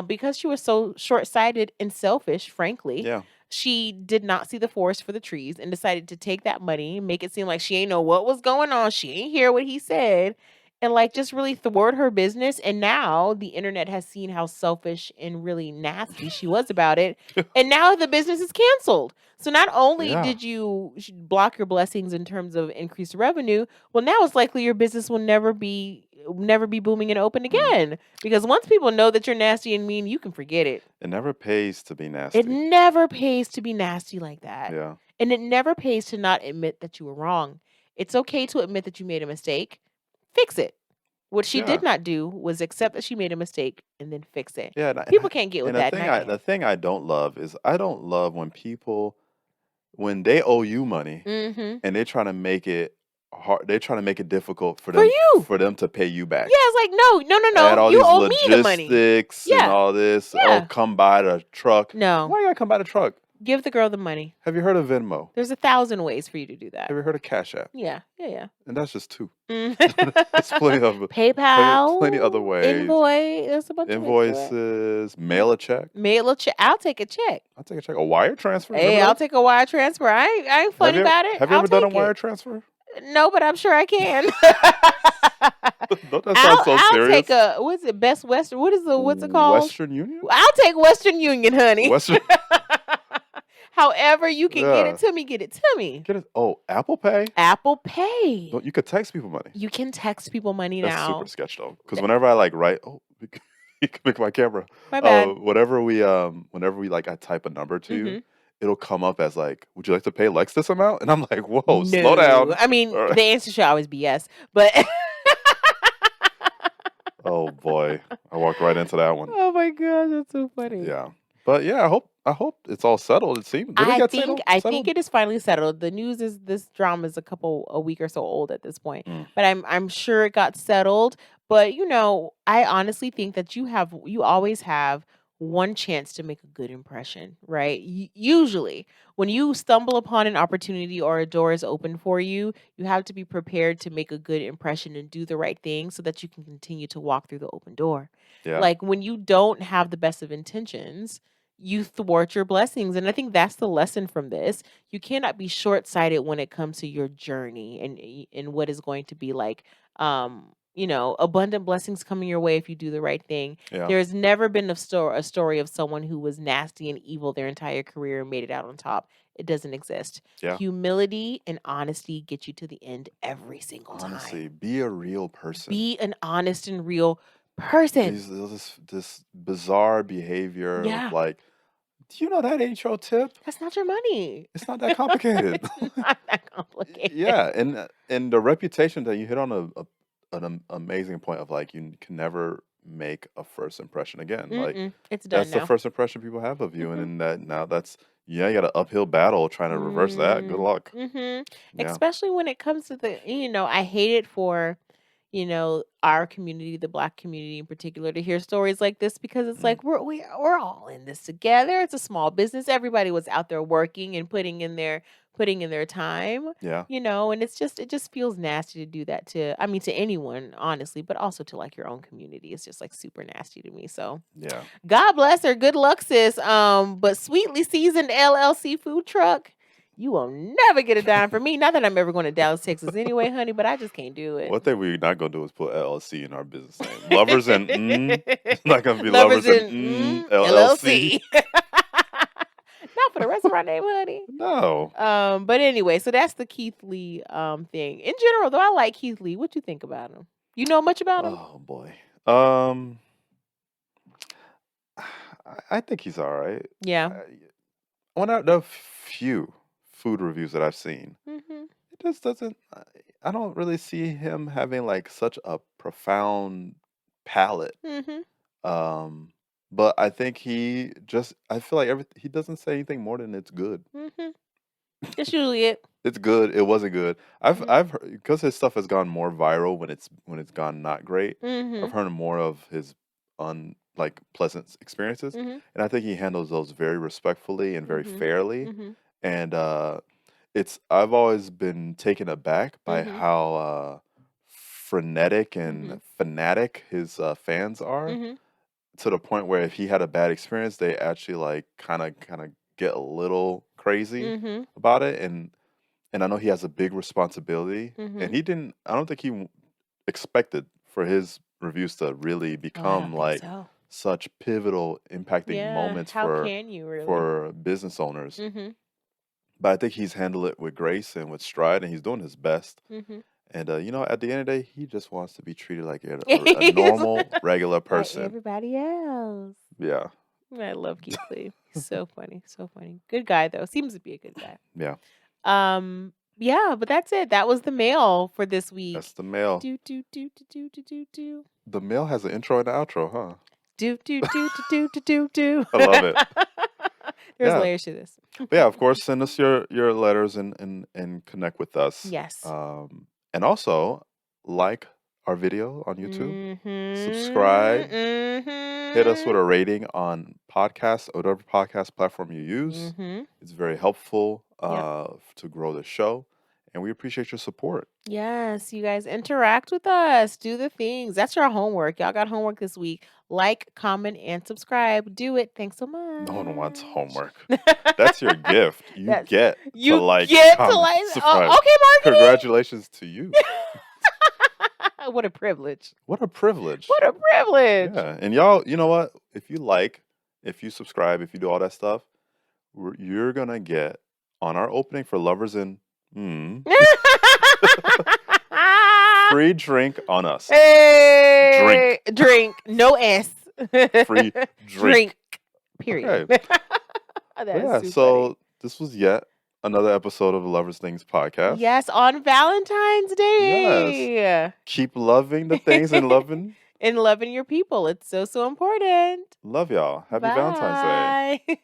Speaker 1: Because she was so short-sighted and selfish, frankly, she did not see the forest for the trees and decided to take that money, make it seem like she ain't know what was going on. She ain't hear what he said and just really thwart her business. And now the internet has seen how selfish and really nasty she was about it. And now the business is canceled. So not only did you block your blessings in terms of increased revenue, well, now it's likely your business will never be booming and open again. Because once people know that you're nasty and mean, you can forget it.
Speaker 2: It never pays to be nasty.
Speaker 1: It never pays to be nasty like that.
Speaker 2: Yeah.
Speaker 1: And it never pays to not admit that you were wrong. It's okay to admit that you made a mistake. Fix it. What she did not do was accept that she made a mistake and then fix it.
Speaker 2: Yeah,
Speaker 1: people can't get with that.
Speaker 2: The thing I don't love is I don't love when people, when they owe you money and they're trying to make it hard, they're trying to make it difficult for them to pay you back.
Speaker 1: Yeah, it's like no. You owe me the money.
Speaker 2: Logistics and all this.
Speaker 1: Yeah.
Speaker 2: Oh, come by the truck.
Speaker 1: No.
Speaker 2: Why you gotta come by the truck?
Speaker 1: Give the girl the money.
Speaker 2: Have you heard of Venmo?
Speaker 1: There's 1,000 ways for you to do that.
Speaker 2: Have you heard of Cash App?
Speaker 1: Yeah.
Speaker 2: And that's just 2. There's plenty of
Speaker 1: PayPal.
Speaker 2: Plenty other ways.
Speaker 1: Invoice. There's a bunch
Speaker 2: Invoices. Mail a check.
Speaker 1: I'll take a check.
Speaker 2: I'll take a check. A wire transfer.
Speaker 1: Hey, I'll take a wire transfer. I ain't funny about it.
Speaker 2: Have you ever done a wire transfer?
Speaker 1: No, but I'm sure I can.
Speaker 2: Don't that sound so serious?
Speaker 1: I'll take what's it, Best Western? What's it called?
Speaker 2: Western Union?
Speaker 1: I'll take Western Union, honey. However you can get it to me, get it to me.
Speaker 2: Get it. Oh, Apple Pay?
Speaker 1: Apple Pay.
Speaker 2: You could text people money.
Speaker 1: You can text people money
Speaker 2: That's
Speaker 1: now.
Speaker 2: super sketch though. Because whenever I like write, you can pick my camera.
Speaker 1: My bad.
Speaker 2: Whenever we like I type a number to you, it'll come up as like, would you like to pay Lex this amount? And I'm like, whoa,
Speaker 1: No.
Speaker 2: slow down.
Speaker 1: I mean, the answer should always be yes, but
Speaker 2: oh boy, I walked right into that one.
Speaker 1: Oh my gosh, that's so funny.
Speaker 2: Yeah, but yeah, I hope it's all settled. It seems.
Speaker 1: I think it is finally settled. The news is this drama is a week or so old at this point, but I'm sure it got settled. But I honestly think that you always have one chance to make a good impression, right? Usually, when you stumble upon an opportunity or a door is open for you, you have to be prepared to make a good impression and do the right thing so that you can continue to walk through the open door.
Speaker 2: Yeah.
Speaker 1: Like when you don't have the best of intentions, you thwart your blessings. And I think that's the lesson from this. You cannot be short-sighted when it comes to your journey and what is going to be like abundant blessings coming your way if you do the right thing.
Speaker 2: Yeah.
Speaker 1: There's never been a story of someone who was nasty and evil their entire career and made it out on top. It doesn't exist.
Speaker 2: Yeah.
Speaker 1: Humility and honesty get you to the end every single time.
Speaker 2: Honestly, be a real person.
Speaker 1: Be an honest and real person.
Speaker 2: This bizarre behavior of like, do you know that ain't your tip?
Speaker 1: That's not your money.
Speaker 2: It's not that complicated.
Speaker 1: It's not that complicated.
Speaker 2: Yeah, and the reputation that you hit on an amazing point of like you can never make a first impression again. Like
Speaker 1: it's done
Speaker 2: that's
Speaker 1: now.
Speaker 2: the first impression people have of you, and in that now that's you got an uphill battle trying to reverse that. Good luck.
Speaker 1: Yeah. Especially when it comes to I hate it for our community, the Black community in particular, to hear stories like this because it's like we're all in this together. It's a small business. Everybody was out there working and putting in their time.
Speaker 2: Yeah.
Speaker 1: And it just feels nasty to do that to anyone, honestly, but also to like your own community. It's just like super nasty to me. So
Speaker 2: yeah.
Speaker 1: God bless her. Good luck, sis. But sweetly seasoned LLC food truck. You will never get a dime from me. Not that I'm ever going to Dallas, Texas anyway, honey, but I just can't do it.
Speaker 2: One thing we're not going to do is put LLC in our business name. Lovers and it's not going to be Lovers and LLC.
Speaker 1: Not for the rest of our name, honey.
Speaker 2: No.
Speaker 1: But anyway, so that's the Keith Lee thing. In general, though, I like Keith Lee. What you think about him? You know much about him?
Speaker 2: Oh, boy. I think he's all right.
Speaker 1: Yeah.
Speaker 2: One out of few food reviews that I've seen, it just doesn't. I don't really see him having like such a profound palate. But I think I feel like he doesn't say anything more than it's good.
Speaker 1: That's usually it.
Speaker 2: It's good. It wasn't good. I've heard because his stuff has gone more viral when it's gone not great. I've heard more of his pleasant experiences, and I think he handles those very respectfully and very fairly. And I've always been taken aback by how frenetic and fanatic his fans are, to the point where if he had a bad experience, they actually like kind of get a little crazy about it. And I know he has a big responsibility, and I don't think he expected for his reviews to really become such pivotal, impacting moments for business owners. But I think he's handled it with grace and with stride, and he's doing his best. And at the end of the day, he just wants to be treated like a normal, regular person.
Speaker 1: Like everybody else.
Speaker 2: Yeah.
Speaker 1: I love Keith Lee. He's so funny, so funny. Good guy though. Seems to be a good guy.
Speaker 2: Yeah.
Speaker 1: Yeah, but that's it. That was the mail for this week.
Speaker 2: That's the mail.
Speaker 1: Do do do do do do do.
Speaker 2: The mail has an intro and an outro, huh?
Speaker 1: Do do do do do do do.
Speaker 2: I love it.
Speaker 1: There's layers to this.
Speaker 2: But yeah, of course, send us your letters and connect with us.
Speaker 1: Yes.
Speaker 2: And also like our video on YouTube. Subscribe. Hit us with a rating on podcasts, or whatever podcast platform you use. It's very helpful to grow the show. And we appreciate your support.
Speaker 1: Yes, you guys interact with us. Do the things. That's your homework. Y'all got homework this week. Like, comment, and subscribe. Do it. Thanks so much.
Speaker 2: No one wants homework. That's your gift. You get to like, subscribe.
Speaker 1: Okay, marketing.
Speaker 2: Congratulations to you.
Speaker 1: What a privilege.
Speaker 2: What a privilege.
Speaker 1: What a privilege.
Speaker 2: Yeah. And y'all, you know what? If you subscribe, if you do all that stuff, you're going to get on our opening for Lovers in free drink on us.
Speaker 1: Hey, drink. No S.
Speaker 2: Free drink.
Speaker 1: Period.
Speaker 2: Okay. So this was yet another episode of the Lovers Things podcast.
Speaker 1: Yes, on Valentine's Day.
Speaker 2: Yes. Keep loving the things and loving.
Speaker 1: And loving your people. It's so, so important.
Speaker 2: Love y'all. Happy Valentine's Day.